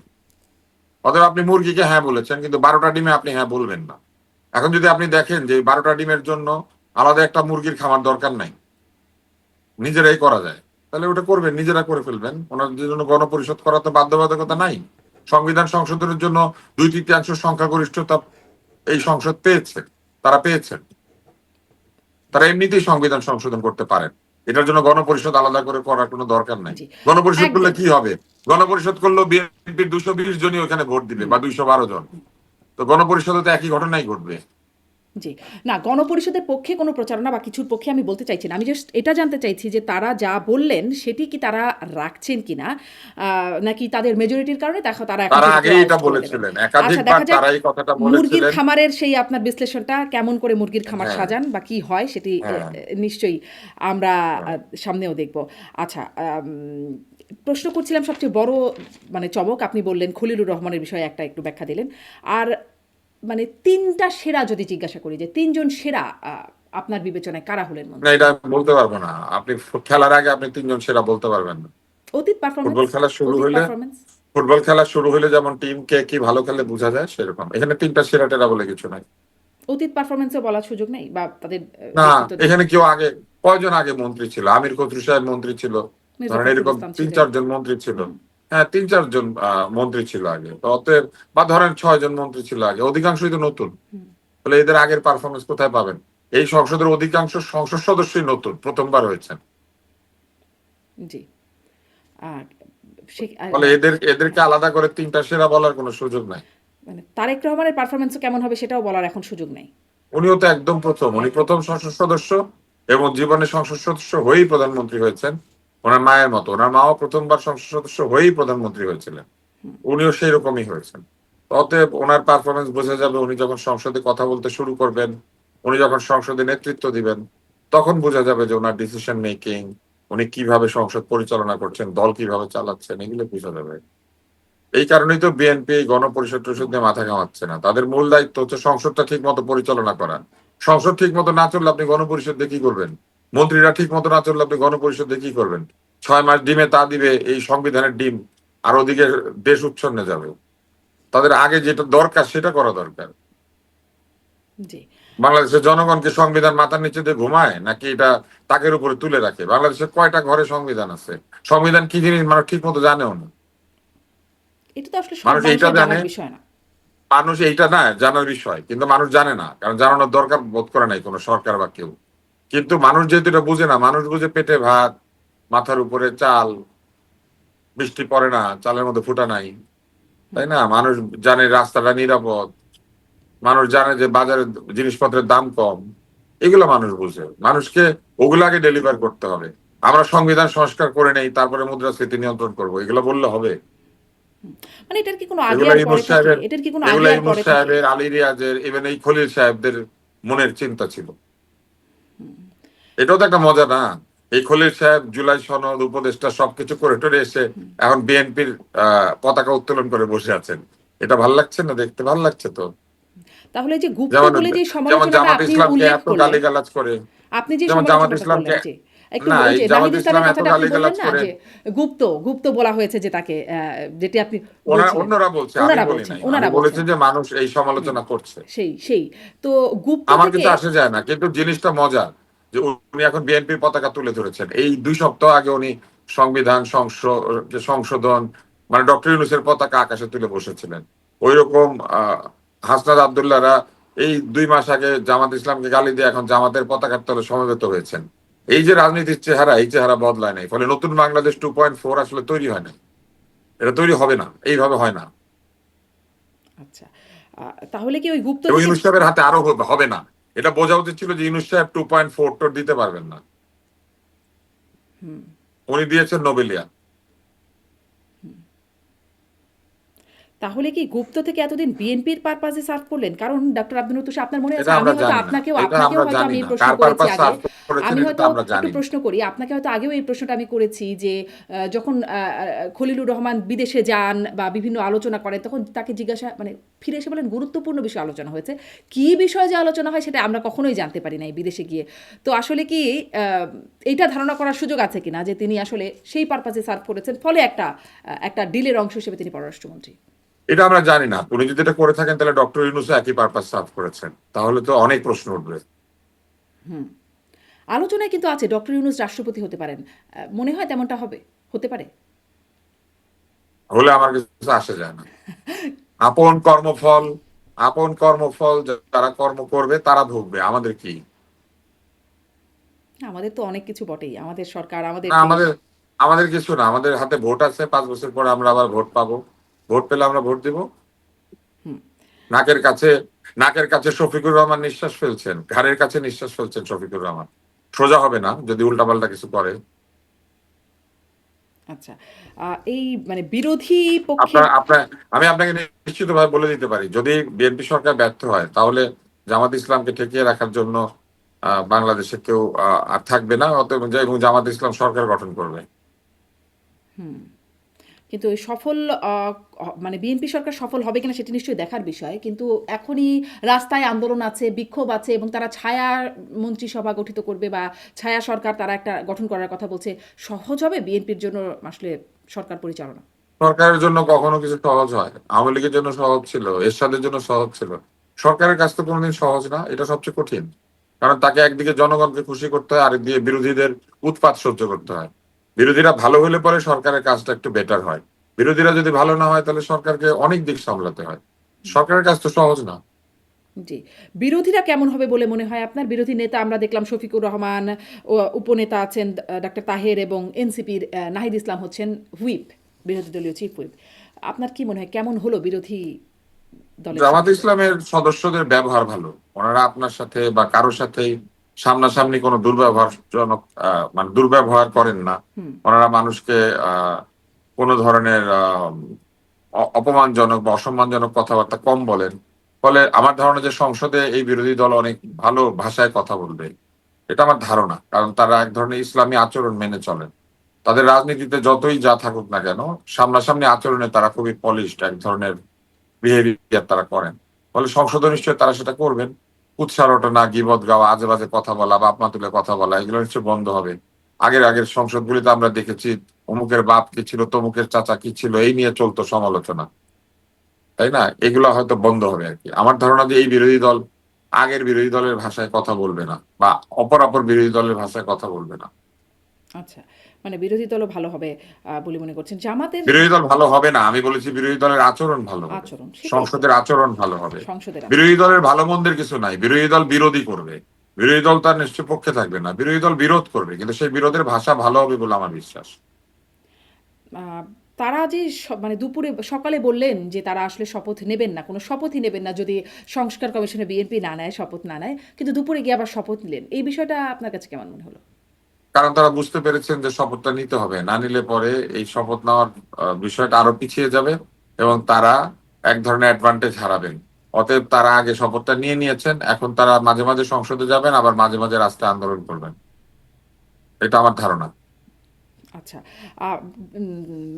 S2: অথবা আপনি মুরগিকে হ্যাঁ বলেছেন, কিন্তু 12টা ডিমে আপনি হ্যাঁ বলবেন না। এখন যদি আপনি দেখেন যে 12টা ডিমের জন্য আলাদা একটা মুরগির খামার দরকার নাই, নিজেরাই করা যায়, তাহলে ওটা করবেন, নিজেরা করে ফেলবেন। ওনাদের জন্য গণপরিষদ করা তো বাধ্যবাধকতা নাই। সংবিধান সংশোধনের জন্য 2/3 সংখ্যাগরিষ্ঠতা এই সংসদ পেয়েছে, তারা পেয়েছেন। তারা এমনিতেই সংবিধান সংশোধন করতে পারেন, এটার জন্য গণপরিষদ আলাদা করে করার কোনো দরকার নাই।
S1: জি,
S2: গণপরিষদ করলে
S1: একদম।
S2: কি হবে? গণপরিষদ করলেও বিএনপির 220 জনই ওখানে ভোট দিবে, বা 212 জন। তো গণপরিষদে তো একই ঘটনাই ঘটবে।
S1: জি। না, গণপরিষদের পক্ষে কোনো প্রচারণা বা কিছুর পক্ষে আমি বলতে চাইছি না। আমি জাস্ট এটা জানতে চাইছি যে তারা যা বললেন সেটি কি তারা রাখছেন কিনা? নাকি তাদের মেজরিটির কারণে তারা এখন
S2: তারা
S1: সেটাকে
S2: আগেই এটা
S1: আউট করে দেবেন?
S2: বলেছিলেন,
S1: আচ্ছা,
S2: একাধিকবার
S1: দেখা যাক
S2: তারা এই কথাটা
S1: মুরগির
S2: বলেছিলেন।
S1: খামারের সেই আপনার বিশ্লেষণটা কেমন করে মুরগির খামার
S2: হ্যাঁ,
S1: সাজান বা কি হয় সেটি
S2: হ্যাঁ,
S1: নিশ্চয়ই আমরা
S2: হ্যাঁ।
S1: সামনেও দেখব। আচ্ছা, প্রশ্ন করছিলাম সবচেয়ে বড় মানে চমক আপনি বললেন খলিলুর রহমানের বিষয়ে একটা একটু ব্যাখ্যা দিলেন। আর মানে ৩টা সেরা যদি জিজ্ঞাসা করি যে ৩ জন সেরা আপনার বিবেচনায় কারা হলেন
S2: না,
S1: মন্ত্রী?
S2: এটা বলতে পারবো না। আপনি খেলার আগে আপনি ৩ জন সেরা বলতে পারবেন না।
S1: অতীত পারফরম্যান্স,
S2: ফুটবল খেলা শুরু
S1: অতীত
S2: হইলে
S1: পারফরম্যান্স।
S2: ফুটবল খেলা শুরু হইলে যেমন টিম কে কি ভালো খেলে বোঝা যায়, সেরকম এখানে ৩টা সেরা টেরা বলে কিছু নাই।
S1: অতীত পারফরম্যান্সও বলার সুযোগ নেই বা তাদের
S2: না,
S1: ব্যক্তিত্ব দিয়ে?
S2: এখানে কেউ আগে কয়জন আগে মন্ত্রী ছিল? আমির খসরু সাহেব মন্ত্রী ছিল,
S1: মির্জা
S2: ধরেন
S1: ফখরুল
S2: এরকম
S1: ইসলাম
S2: তিন
S1: ছিলেন।
S2: চারজন মন্ত্রী ছিল।
S1: হুম,
S2: হ্যাঁ, ৩-৪ জন মন্ত্রী ছিল আগে, তো অতএব, বা ধরেন ৬ জন মন্ত্রী ছিল আগে, অধিকাংশই তো নতুন।
S1: হুম,
S2: তাহলে এদের আগের পারফরমেন্স কোথায় পাবেন? এই সংসদের অধিকাংশ সংসদ সদস্যই নতুন, প্রথমবার হয়েছেন।
S1: জি। আর সে
S2: ফলে এদেরকে
S1: হ্যাঁ,
S2: আলাদা করে ৩টা সেরা বলার কোনো সুযোগ নাই।
S1: মানে তারেক রহমানের পারফরম্যান্সও কেমন হবে সেটাও বলার এখন সুযোগ নেই।
S2: উনিও তো একদম প্রথম, উনি প্রথম সংসদ সদস্য, এবং জীবনে সংসদ সদস্য হয়েই প্রধানমন্ত্রী হয়েছেন। ওনার মায়ের মতো, ওনার মাও প্রথমবার সংসদ সদস্য হয়েই প্রধানমন্ত্রী হয়েছিলেন। উনিও সেই রকমই হয়েছেন। অতএব ওনার পারফরমেন্স বোঝা যাবে উনি যখন সংসদে কথা বলতে শুরু করবেন, উনি যখন সংসদে নেতৃত্ব দিবেন, তখন বোঝা যাবে যে ওনার ডিসিশন মেকিং, উনি কিভাবে সংসদ পরিচালনা করছেন, দল কিভাবে চালাচ্ছেন, এগুলো বোঝা যাবে। এই কারণেই তো বিএনপি এই গণপরিষদ টরিষদ নিয়ে মাথা ঘামাচ্ছে না। তাদের মূল দায়িত্ব হচ্ছে সংসদটা ঠিক মতো পরিচালনা করা। সংসদ ঠিক মতো না চললে আপনি গণপরিষদ দিয়ে কি করবেন? মন্ত্রীরা ঠিক মতো না চললে আপনি গণপরিষদ দিয়ে কি করবেন? ৬ মাস ডিমে তা দিবে এই সংবিধানের ডিম, আর ওদিকে দেশ উচ্ছন্নে যাবে। তাদের আগে যেটা দরকার সেটা করা দরকার।
S1: জি।
S2: বাংলাদেশের জনগণকে সংবিধান মাথার নিচে দিয়ে ঘুমায়, নাকি এটা তাকের উপরে তুলে রাখে? বাংলাদেশের কয়টা ঘরে সংবিধান আছে? সংবিধান কি জিনিস মানুষ ঠিক মতো জানেও না।
S1: এটা তো আসলে সব
S2: মানুষ এইটা
S1: মানুষের
S2: জানে,
S1: জানার বিষয় না।
S2: মানুষ এইটা না জানার বিষয়, কিন্তু মানুষ জানে না, কারণ জানানোর দরকার বোধ করে নাই কোনো সরকার বা কেউ। কিন্তু মানুষ যেহেতু এটা বুঝে না, মানুষ বুঝে পেটে ভাত, মাথার উপরে চাল, বৃষ্টি পড়ে না, চালের মধ্যে ফুটা নাই, তাই না? মানুষ জানে রাস্তাটা নিরাপদ, মানুষ জানে যে বাজারে জিনিসপত্রের দাম কম। এগুলো মানুষ বুঝে। মানুষকে ওগুলো আগে ডেলিভার করতে হবে। আমরা সংবিধান সংস্কার করে নেই, তারপরে মুদ্রাস্ফীতি নিয়ন্ত্রণ করবো, এগুলো বললে হবে?
S1: মানে এটার কি কোনো আগে
S2: এগুলো
S1: আর
S2: ইউনূস
S1: পরে থাকে?
S2: সাহেবের,
S1: এটার কি কোনো
S2: এগুলো
S1: আগে আর
S2: ইউনূস
S1: পরে থাকে?
S2: সাহেবের, আলী রিয়াজের, ইভেন এই খলিল সাহেবদের মনের চিন্তা ছিল। এটাও তো একটা মজা না? এই খলিল সাহেব জুলাই সনদ, উপদেষ্টা সবকিছু করে টরে এসে এখন বিএনপির পতাকা উত্তোলন করে বসে আছেন। এটা ভাল লাগছে না? দেখতে ভাল লাগছে তো।
S1: তাহলে এই যে গুপ্ত
S2: যেমন
S1: বলে যে
S2: যেমন
S1: সমালোচনাটা
S2: জামাত
S1: আপনি
S2: ইসলামকে
S1: উল্লেখ
S2: এত
S1: করলেন,
S2: গালিগালাজ করে,
S1: আপনি যে
S2: যেমন জামাত
S1: সমালোচনাটা
S2: ইসলামকে,
S1: করলেন, যে একটু
S2: না,
S1: ওই
S2: এই
S1: যে
S2: জামাত
S1: নাহিদ
S2: ইসলাম
S1: ইসলামের
S2: এত
S1: কথাটা আপনি বললেন
S2: গালিগালাজ
S1: না
S2: করে।
S1: যে গুপ্ত গুপ্ত বলা হয়েছে যে তাকে, যেটি আপনি বলছিলেন।
S2: অন্যরা বলছে, আমি
S1: ওনারা
S2: বলি
S1: বলছেন,
S2: নাই। আমি
S1: ওনারা
S2: বলেছি
S1: বলছেন।
S2: যে মানুষ এই
S1: হুম,
S2: সমালোচনা করছে।
S1: সেই তো গুপ্ত
S2: আমার
S1: থেকে।
S2: কিন্তু আসে যায় না, কিন্তু জিনিসটা মজার যে উনি এখন বিএনপির পতাকা তুলে ধরেছেন। এই ২ সপ্তাহ আগে উনি সংবিধান সংশোধন, মানে ডক্টর ইউনূসের পতাকা আকাশে তুলে বসেছিলেন। ওই রকম হাসনাত আব্দুল্লাহরা এই ২ মাস আগে জামাত ইসলামকে গালি দিয়ে এখন জামাতের পতাকার তলে সমবেত হয়েছেন। এই যে রাজনীতির চেহারা, এই চেহারা বদলায় নাই। ফলে নতুন বাংলাদেশ 2.4 আসলে তৈরি হয় না। এটা তৈরি হবে না, এইভাবে হয় না।
S1: আচ্ছা, তাহলে কি ওই গুপ্ত
S2: এবং
S1: থেকে?
S2: ইউনূস সাহেবের হাতে আরো হবে না। এটা বোঝা উচিত ছিল যে ইউনূস সাহেব 2.4 টোর দিতে পারবেন না। উনি দিয়েছেন নোবেলিয়া।
S1: তাহলে কি গুপ্ত থেকে এতদিন বিএনপির পারপাজে সার্ভ করলেন? কারণ ডক্টর আব্দুল নতুন আপনার মনে আছে,
S2: এটা
S1: আমি
S2: আমরা
S1: হয়তো
S2: জানি না।
S1: আপনাকেও
S2: এটা
S1: আপনাকেও
S2: আমরা
S1: হয়তো
S2: জানি
S1: আমি এই
S2: না।
S1: প্রশ্ন
S2: কার
S1: করেছি
S2: পারপাস
S1: আগে।
S2: সার্ভ করেছেন
S1: আমি
S2: এটা তো
S1: হয়তো
S2: আমরা
S1: একটু
S2: জানি না।
S1: প্রশ্ন করি, আপনাকে হয়তো আগেও এই প্রশ্নটা আমি করেছি যে যখন খলিলুর রহমান বিদেশে যান বা বিভিন্ন আলোচনা করেন, তখন তাকে জিজ্ঞাসা মানে ফিরে এসে বলেন গুরুত্বপূর্ণ বিষয় আলোচনা হয়েছে। কী বিষয় যে আলোচনা হয় সেটা আমরা কখনোই জানতে পারি না এই বিদেশে গিয়ে। তো আসলে কি এইটা ধারণা করার সুযোগ আছে কিনা যে তিনি আসলে সেই পারপাজে সার্ভ করেছেন, ফলে একটা ডিলের অংশ হিসেবে তিনি পররাষ্ট্রমন্ত্রী?
S2: এটা আমরা জানি না। উনি যদি এটা করে থাকেন তাহলে ডক্টর ইউনূসও একই পারপাস সার্ভ করেছেন। তাহলে তো অনেক প্রশ্ন উঠবে।
S1: আলোচনায় কিন্তু আছে ডক্টর ইউনূস রাষ্ট্রপতি হতে পারেন। মনে হয় তেমনটা হবে, হতে পারে।
S2: হলে আমার কিছু আসে যায় না। আপন কর্মফল, আপন কর্মফল যারা কর্ম করবে তারা ভুগবে। আমাদের কি?
S1: আমাদের তো অনেক কিছু বটেই, আমাদের সরকার, আমাদের
S2: না,
S1: দেশ।
S2: আমাদের কিছু না। আমাদের হাতে ভোট আছে। ৫ বছর পরে আমরা আবার ভোট পাবো। ভোট পেলে আমরা ভোট দিব। নাকের কাছে নাকের কাছে শফিকুর রহমান নিঃশ্বাস ফেলছেন, ঘাড়ের কাছে নিঃশ্বাস ফেলছেন শফিকুর রহমান। সোজা হবে না যদি উল্টাপাল্টা কিছু করে।
S1: আচ্ছা, এই মানে বিরোধী পক্ষের
S2: আপনার আপনার আমি আপনাকে নিশ্চিতভাবে বলে দিতে পারি, যদি বিএনপি সরকার ব্যর্থ হয় তাহলে জামাত ইসলামকে ঠেকিয়ে রাখার জন্য বাংলাদেশে কেউ আর থাকবে না, অতএব এবং জামাত ইসলাম সরকার গঠন করবে।
S1: কিন্তু এই সফল মানে বিএনপি সরকার সফল হবে কিনা সেটি নিশ্চয়ই দেখার বিষয়, কিন্তু এখনই রাস্তায় আন্দোলন আছে, বিক্ষোভ আছে, এবং তারা ছায়া মন্ত্রিসভা গঠিত করবে বা ছায়া সরকার তারা একটা গঠন করার কথা বলছে। সহজ হবে বিএনপির জন্য আসলে সরকার পরিচালনা?
S2: সরকারের জন্য কখনো কিছু সহজ হয়? আওয়ামী লীগের জন্য সহজ ছিল, এরশাদের জন্য সহজ ছিল। সরকারের কাজ তো কোনোদিন সহজ না, এটা সবচেয়ে কঠিন। কারণ তাকে একদিকে জনগণকে খুশি করতে হয়, আরেকদিকে বিরোধীদের উৎপাত সহ্য করতে হয়। বিরোধীরা ভালো হলে পরে সরকারের কাজটা একটু বেটার হয়। বিরোধীরা যদি ভালো না হয় তাহলে সরকারকে অনেক দিক সামলাতে হয়। সরকারের কাজ তো সহজ না।
S1: জি। বিরোধীরা কেমন হবে বলে মনে হয় আপনার? বিরোধী নেতা আমরা দেখলাম শফিকুর রহমান, উপনেতা আছেন ডাক্তার তাহের, এবং এনসিপির নাহিদ ইসলাম হচ্ছেন হুইপ, বিরোধী দলীয় চিফ হুইপ। আপনার কি মনে হয় কেমন হলো বিরোধী দলের
S2: জামাত
S1: সঙ্গে?
S2: ইসলামের সদস্যদের ব্যবহার ভালো। ওনারা আপনার সাথে বা কারোর সাথেই সামনাসামনি কোনো দুর্ব্যবহারজনক মানে দুর্ব্যবহার করেন না। ওনারা মানুষকে কোনো ধরনের অপমানজনক বা অসম্মানজনক কথাবার্তা কম বলেন। ফলে আমার ধারণা যে সংসদে এই বিরোধী দল অনেক ভালো ভাষায় কথা বলবে, এটা আমার ধারণা। কারণ তারা এক ধরনের ইসলামী আচরণ মেনে চলেন। তাদের রাজনীতিতে যতই যা থাকুক না কেন, সামনাসামনি আচরণে তারা খুবই পলিশড এক ধরনের বিহেভিয়ার তারা করেন। ফলে সংশোধন নিশ্চয়ই তারা সেটা করবেন। উৎসারটনা, গীবত গাওয়া, আজে বাজে কথা বলা, বাপ মা তুলে কথা বলা, এগুলো নিশ্চয়ই বন্ধ হবে। আগের সংসদগুলিতে আমরা দেখেছি অমুকের বাপ কি ছিল, তমুকের চাচা কি ছিল, এই নিয়ে চলতো সমালোচনা, তাই না? এগুলো হয়তো বন্ধ হবে আর কি। আমার ধারণা যে এই বিরোধী দল আগের বিরোধী দলের ভাষায় কথা বলবে না, বা অপর বিরোধী দলের ভাষায় কথা বলবে না।
S1: আচ্ছা, মানে বিরোধী দলও ভালো হবে বলে মনে করছেন। জামাতের
S2: বিরোধী দল ভালো হবে না, আমি বলেছি বিরোধী দলের আচরণ ভালো হবে।
S1: আচরণ, সেটাই তো।
S2: সংসদের আচরণ ভালো হবে।
S1: সংসদের
S2: বিরোধী
S1: আচরণ।
S2: দলের ভালো মন্দের কিছু নাই, বিরোধী দল বিরোধী করবে। বিরোধী দল তার নিশ্চয় পক্ষে থাকবে না, বিরোধী দল বিরোধ করবে, কিন্তু সেই বিরোধের ভাষা ভালো হবে বলে আমার বিশ্বাস।
S1: আহ, তারা যে মানে দুপুরে সকালে বললেন যে তারা আসলে শপথ নেবেন না, কোনো শপথই নেবেন না যদি সংস্কার কমিশনে বিএনপি না নেয়, শপথ না নেয়, কিন্তু দুপুরে গিয়ে আবার শপথ নিলেন। এই বিষয়টা আপনার কাছে কেমন মনে হলো?
S2: কারণ তারা বুঝতে পেরেছেন যে শপথটা নিতে হবে, না নিলে পরে এই শপথ নেওয়ার বিষয়টা আরো পিছিয়ে যাবে এবং তারা এক ধরনের অ্যাডভান্টেজ হারাবেন। অতএব তারা আগে শপথটা নিয়ে নিয়েছেন, এখন তারা মাঝে মাঝে সংসদে যাবেন, আবার মাঝে মাঝে রাস্তায় আন্দোলন করবেন। এটা আমার ধারণা।
S1: আচ্ছা,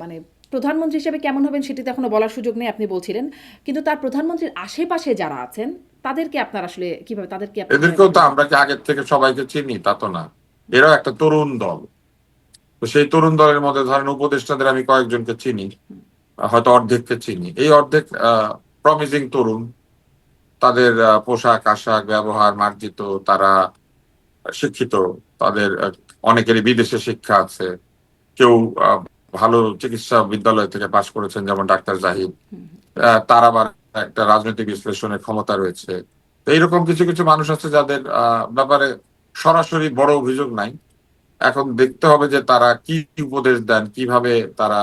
S1: মানে প্রধানমন্ত্রী হিসেবে কেমন হবেন সেটি তো এখনো বলার সুযোগ নেই, আপনি বলছিলেন। কিন্তু তার প্রধানমন্ত্রীর আশেপাশে যারা আছেন তাদেরকে আপনার আসলে কিভাবে, তাদেরকে আপনি কিভাবে
S2: এদেরকেও তো
S1: ভাবেন?
S2: আমরা কি আগের থেকে সবাইকে চিনি তা তো না। এরাও একটা তরুণ দল। তো সেই তরুণ দলের মধ্যে ধরেন উপদেষ্টাদের আমি কয়েকজনকে চিনি, হয়তো অর্ধেককে চিনি। এই অর্ধেক প্রমিজিং তরুণ। তাদের পোশাক আশাক ব্যবহার মার্জিত, তারা শিক্ষিত, তাদের অনেকেরই বিদেশে শিক্ষা আছে। কেউ ভালো চিকিৎসা বিদ্যালয় থেকে পাশ করেছেন, যেমন ডাক্তার জাহিদ। তার আবার একটা রাজনৈতিক বিশ্লেষণের ক্ষমতা রয়েছে। তো এইরকম কিছু কিছু মানুষ আছে যাদের ব্যাপারে সরাসরি বড় অভিযোগ নাই। এখন দেখতে হবে যে তারা কি উপদেশ দেন, কিভাবে তারা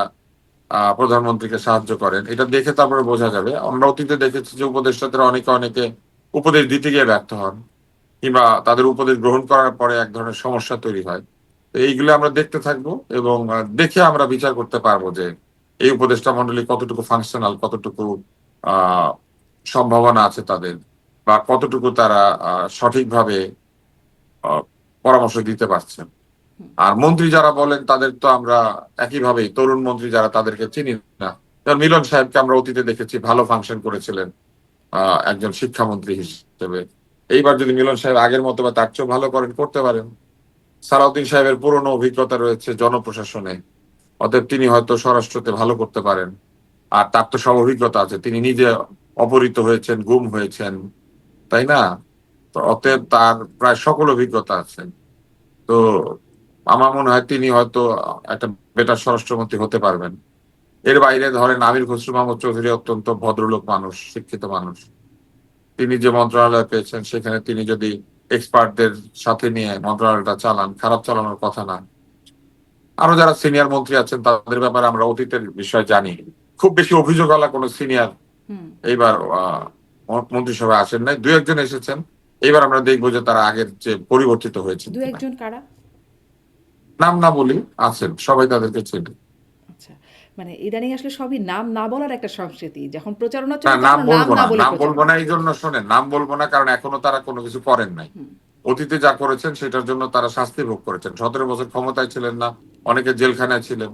S2: প্রধানমন্ত্রীকে সাহায্য করেন, এটা দেখে তারপরে বোঝা যাবে। আমরা অতীতে দেখেছি যে উপদেষ্টাদের অনেকে অনেকে উপদেশ দিতে গিয়ে ব্যর্থ হন, কিংবা তাদের উপদেশ গ্রহণ করার পরে এক ধরনের সমস্যা তৈরি হয়। তো এইগুলো আমরা দেখতে থাকবো এবং দেখে আমরা বিচার করতে পারবো যে এই উপদেষ্টা মন্ডলী কতটুকু ফাংশনাল, কতটুকু আহ সম্ভাবনা আছে তাদের, বা কতটুকু তারা সঠিকভাবে আহ, পরামর্শ দিতে পারছেন। আর মন্ত্রী যারা বলেন তাদের তো আমরা একইভাবেই, তরুণ মন্ত্রী যারা তাদেরকে চিনি না। যেমন মিলন সাহেবকে আমরা অতীতে দেখেছি ভালো ফাংশন করেছিলেন একজন শিক্ষামন্ত্রী হিসেবে। এইবার যদি মিলন সাহেব আগের মতো বা তার চেয়েও ভালো করেন, করতে পারেন। সালাউদ্দিন সাহেবের পুরনো অভিজ্ঞতা রয়েছে জনপ্রশাসনে, অতএব তিনি হয়তো স্বরাষ্ট্রতে ভালো করতে পারেন। আর তার তো সব অভিজ্ঞতা আছে, তিনি নিজে অপহৃত হয়েছেন, গুম হয়েছেন, তাই না? তো অতএব তার প্রায় সকল অভিজ্ঞতা আছে। তো আমার মনে হয় তিনি হয়তো একটা বেটার স্বরাষ্ট্রমন্ত্রী হতে পারবেন। এর বাইরে ধরেন আমির খসরু মাহমুদ চৌধুরী অত্যন্ত ভদ্রলোক মানুষ, শিক্ষিত মানুষ। তিনি যে মন্ত্রণালয় পেয়েছেন সেখানে তিনি যদি এক্সপার্টদের সাথে নিয়ে মন্ত্রণালয়টা চালান, খারাপ চালানোর কথা না। আরো যারা সিনিয়র মন্ত্রী আছেন তাদের ব্যাপারে আমরা অতীতের বিষয় জানি। খুব বেশি অভিযোগ আলা কোনো সিনিয়র এইবার মন্ত্রিসভায় আসেন নাই, দু একজন এসেছেন। এবার আমরা দেখবো যে তারা আগের যে পরিবর্তিত হয়েছে
S1: দু
S2: কিনা।
S1: একজন কারা?
S2: নাম না বলি, আছেন, সবাই তাদেরকে চেনে।
S1: আচ্ছা, মানে ইদানিং আসলে সবই নাম না বলার একটা সংস্কৃতি, যখন প্রচারণা
S2: না,
S1: চলে
S2: নাম
S1: তখন নাম
S2: বলবো
S1: না
S2: না,
S1: বলে
S2: নাম বলবো
S1: প্রচারণা।
S2: না এই জন্য, শোনেন, নাম বলবো না কারণ এখনো তারা কোনো কিছু করেন নাই। অতীতে যা করেছেন সেটার জন্য তারা শাস্তি ভোগ করেছেন। 17 বছর ক্ষমতায় ছিলেন না, অনেকে জেলখানায় ছিলেন,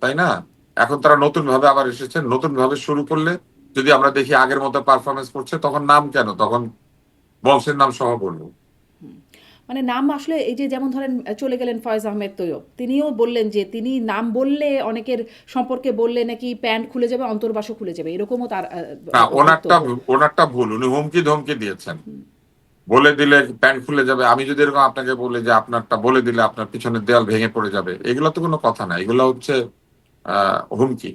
S2: তাই না? এখন তারা নতুন ভাবে আবার এসেছেন, নতুন ভাবে শুরু করলে যদি আমরা দেখি আগের মতো পারফরমেন্স করছে, তখন নাম কেন, তখন বংশের নাম সহ বলবো।
S1: মানে নাম আসলে এই যে যেমন ধরেন চলে গেলেন ফয়েজ আহমেদ তৈয়ব, তিনিও বললেন যে তিনি নাম বললে অনেকের সম্পর্কে বললে নাকি প্যান্ট খুলে যাবে, অন্তর্বাসও খুলে যাবে, এরকমও তার
S2: না,
S1: বক্তব্য।
S2: ওনারটা ভুল, উনি হুমকি ধমকি দিয়েছেন। বলে দিলে প্যান্ট খুলে যাবে, আমি যদি এরকম আপনাকে বলি যে আপনারটা বলে দিলে আপনার পিছনের দেয়াল ভেঙে পড়ে যাবে, এগুলো তো কোনো কথা না, এগুলো হচ্ছে হুমকি।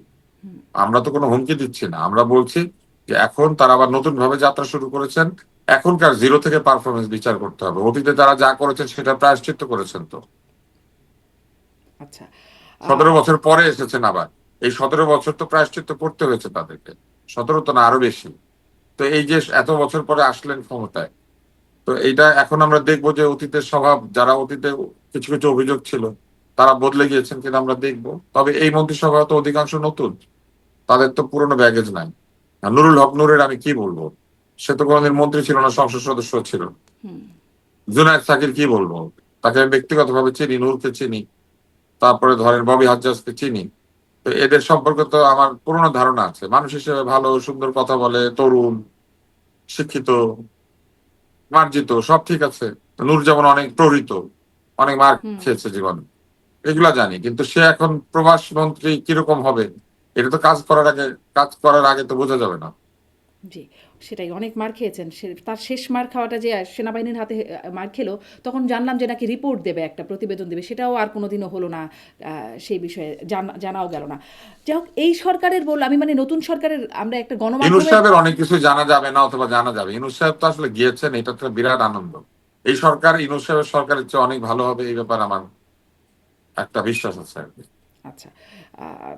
S2: আমরা তো কোনো হুমকি দিচ্ছি না, আমরা বলছি যে এখন তারা আবার নতুন ভাবে যাত্রা শুরু করেছেন। এখনকার জিরো থেকে পারফরমেন্স বিচার করতে হবে, অতীতে তারা যা করেছেন সেটা প্রায়শ্চিত্ত করেছেন তো।
S1: আচ্ছা।
S2: 17 বছর পরে এসেছেন আবার, এই 17 বছর তো প্রায়শ্চিত্ত করতে হয়েছে তাদেরকে, 17 তো না, আরো বেশি। তো এই যে এত বছর পরে আসলেন ক্ষমতায়, তো এইটা এখন আমরা দেখবো যে অতীতের স্বভাব, যারা অতীতে কিছু কিছু অভিযোগ ছিল তারা বদলে গিয়েছেন কিনা আমরা দেখবো। তবে এই মন্ত্রিসভা তো অধিকাংশ নতুন, তাদের তো পুরনো ব্যাগেজ নাই। আর নুরুল হক নূরের আমি কি বলবো, সে তো কোনোদিন মন্ত্রী ছিল না, সংসদ সদস্য ছিল। জুনায়েদ সাকির কি বলবো, তাকে আমি ব্যক্তিগতভাবে চিনি, নূরকে চিনি, তারপরে ধরেন ববি হাজ্জাজকে চিনি। তো এদের সম্পর্কে তো আমার পুরনো ধারণা আছে, মানুষ হিসেবে ভালো, সুন্দর কথা বলে, তরুণ, শিক্ষিত, মার্জিত, সব ঠিক আছে। নূর যেমন অনেক প্রহৃত, অনেক মার খেয়েছে জীবনে, এগুলা জানি। কিন্তু সে এখন প্রভাস মন্ত্রী কিরকম হবে, এটা তো কাজ করার আগে তো বোঝা যাবে না।
S1: জি, সেটাই, অনেক মার খেয়েছেন। তার শেষ মার খাওয়াটা যে সেনাবাহিনীর হাতে মার খেলো, তখন জানলাম যে নাকি রিপোর্ট দেবে, একটা প্রতিবেদন দেবে, সেটাও আর কোনোদিনও হলো না। সেই বিষয়ে জানাও গেল না। যাই হোক, এই সরকারের আমি মানে নতুন সরকারের আমরা একটা
S2: ইউনূস
S1: গণমাধ্যমের।
S2: সাহেবের অনেক কিছু জানা যাবে না, অথবা জানা যাবে। ইউনূস সাহেব তো আসলে গিয়েছেন, এটা তো বিরাট আনন্দ। এই সরকার ইউনূস সাহেবের সরকারের চেয়ে অনেক ভালো হবে, এই ব্যাপারে আমার একটা বিশ্বাস আছে আর কি।
S1: আচ্ছা, আহ,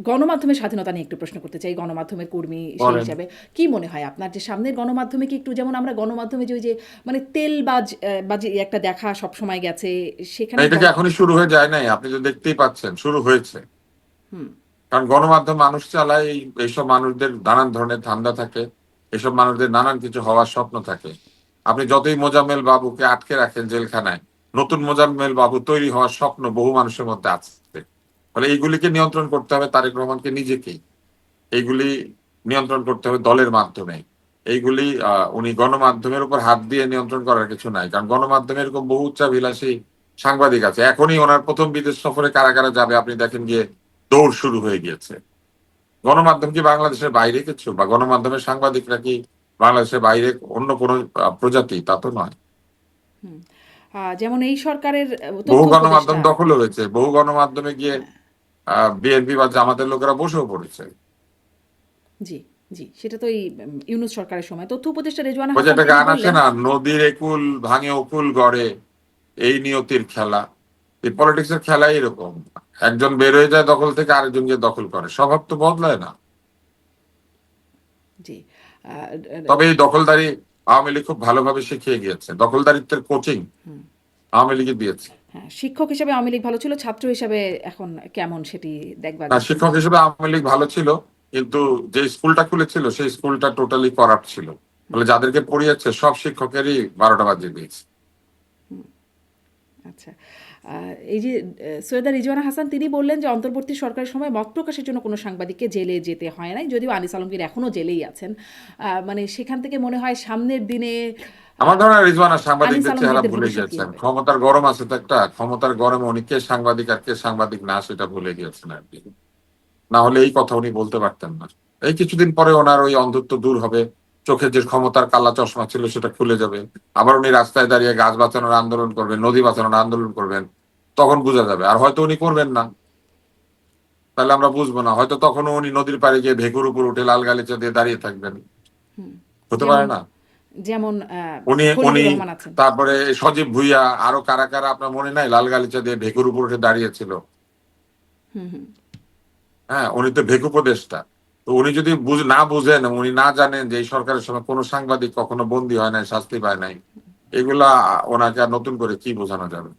S1: গণমাধ্যমের স্বাধীনতা নিয়ে একটু প্রশ্ন করতে চাই, গণমাধ্যমের কর্মী সেই
S2: বলেন।
S1: হিসাবে কি মনে হয় আপনার যে সামনের গণমাধ্যমে কি একটু, যেমন আমরা গণমাধ্যমে যে ওই যে মানে তেলবাজ বাজি একটা দেখা সব সময় গেছে, সেখানে
S2: এটা কি এখনই শুরু হয়ে যায় নাই? আপনি তো দেখতেই পাচ্ছেন শুরু হয়েছে। কারণ গণমাধ্যম মানুষ চালায়, এইসব মানুষদের নানান ধরনের ধান্দা থাকে, এইসব মানুষদের নানান কিছু হওয়ার স্বপ্ন থাকে। আপনি যতই মোজাম্মেল বাবুকে আটকে রাখেন জেলখানায়, নতুন মোজাম্মেল বাবু তৈরি হওয়ার স্বপ্ন বহু মানুষের মধ্যে আছে। ফলে এইগুলিকে নিয়ন্ত্রণ করতে হবে তারেক রহমানকে নিজেকেই, এইগুলি নিয়ন্ত্রণ করতে হবে দলের মাধ্যমে। এইগুলি উনি গণমাধ্যমের উপর হাত দিয়ে নিয়ন্ত্রণ করার কিছু নাই, কারণ গণমাধ্যমে এরকম বহু উচ্চাভিলাষী সাংবাদিক আছে। এখনই ওনার প্রথম বিদেশ সফরে কারা কারা যাবে আপনি দেখেন গিয়ে, দৌড় শুরু হয়ে গিয়েছে। গণমাধ্যম কি বাংলাদেশের বাইরে কিছু, বা গণমাধ্যমের সাংবাদিকরা কি বাংলাদেশের বাইরে অন্য কোনো প্রজাতি? তা তো নয়।
S1: যেমন এই সরকারের
S2: বহু
S1: তথ্য
S2: গণমাধ্যম
S1: উপদেষ্টা।
S2: দখল হয়েছে, বহু গণমাধ্যমে গিয়ে বিএনপি বা জামাতের লোকেরা বসেও পড়েছে।
S1: জি, জি, সেটা তো এই ইউনূস সরকারের সময় তথ্য উপদেষ্টা রেজওয়ানা
S2: ওই যে
S1: হাসান
S2: একটা
S1: তিনি
S2: গান আছে
S1: বললেন।
S2: না, নদীর একুল ভাঙে অকুল গড়ে, এই নিয়তির খেলা। এই পলিটিক্স এর খেলাই এরকম, একজন বের হয়ে যায় দখল থেকে, আরেকজন গিয়ে দখল করে, স্বভাব তো বদলায় না।
S1: জি, আহ,
S2: তবে এই দখলদারি আওয়ামী লীগ খুব ভালোভাবে শিখিয়ে গিয়েছে, দখলদারিত্বের কোচিং আওয়ামী লীগে দিয়েছে।
S1: হ্যাঁ, শিক্ষক হিসেবে আওয়ামী লীগ ভালো ছিল, ছাত্র হিসেবে এখন কেমন সেটি দেখবার
S2: না,
S1: বিষয়।
S2: শিক্ষক হিসেবে আওয়ামী লীগ ভালো ছিল, কিন্তু যে স্কুলটা খুলেছিল সেই স্কুলটা টোটালি করাপ্ট ছিল। ফলে যাদেরকে পড়িয়েছে সব শিক্ষকেরই 12টা বাজিয়ে দিয়েছে।
S1: আচ্ছা, এই যে সৈয়দা রিজওয়ানা হাসান তিনি বললেন যে অন্তর্বর্তী সরকারের সময় মত প্রকাশের জন্য কোনো সাংবাদিককে জেলে যেতে হয় নাই, যদিও আনিস আলমগীর এখনও জেলেই আছেন। মানে সেখান থেকে মনে হয় সামনের দিনে
S2: আমার ধারণা রিজওয়ানা
S1: আনিস
S2: সাংবাদিকদের চেহারা
S1: আলমগীরদের
S2: ভুলে
S1: ভবিষ্যৎ কী
S2: গিয়েছেন,
S1: হবে।
S2: ক্ষমতার গরম আছে তো একটা, ক্ষমতার গরমে উনি কে সাংবাদিক আর কে সাংবাদিক না সেটা ভুলে গিয়েছেন আর কি। না হলে এই কথা উনি বলতে পারতেন না। এই কিছুদিন পরে ওনার ওই অন্ধত্ব দূর হবে, চোখে যে ক্ষমতার কালা চশমা ছিল সেটা খুলে যাবে। আবার উনি রাস্তায় দাঁড়িয়ে গাছ বাঁচানোর আন্দোলন করবেন, নদী বাঁচানোর আন্দোলন করবেন, তখন বোঝা যাবে। আর হয়তো উনি করবেন না, তাহলে আমরা বুঝবো না, হয়তো তখনও উনি নদীর পাড়ে গিয়ে ভেকুর উপর উঠে লাল গালিচা দিয়ে দাঁড়িয়ে থাকবেন, হতে
S1: যেমন
S2: পারে না?
S1: যেমন
S2: উনি উনি
S1: খলিলুর রহমান আছেন।
S2: তারপরে সজীব ভুইয়া, আরো কারা কারা আপনার মনে নাই লাল গালিচা দিয়ে ভেকুর উপর উঠে দাঁড়িয়েছিল? হ্যাঁ, উনি তো ভেকু উপদেষ্টা। তো উনি যদি না বুঝেন, উনি না জানেন যে এই সরকারের সময় কোনো সাংবাদিক কখনো বন্দী হয় নাই, শাস্তি পায় নাই, এগুলা ওনাকে আর নতুন করে কি বোঝানো যাবে?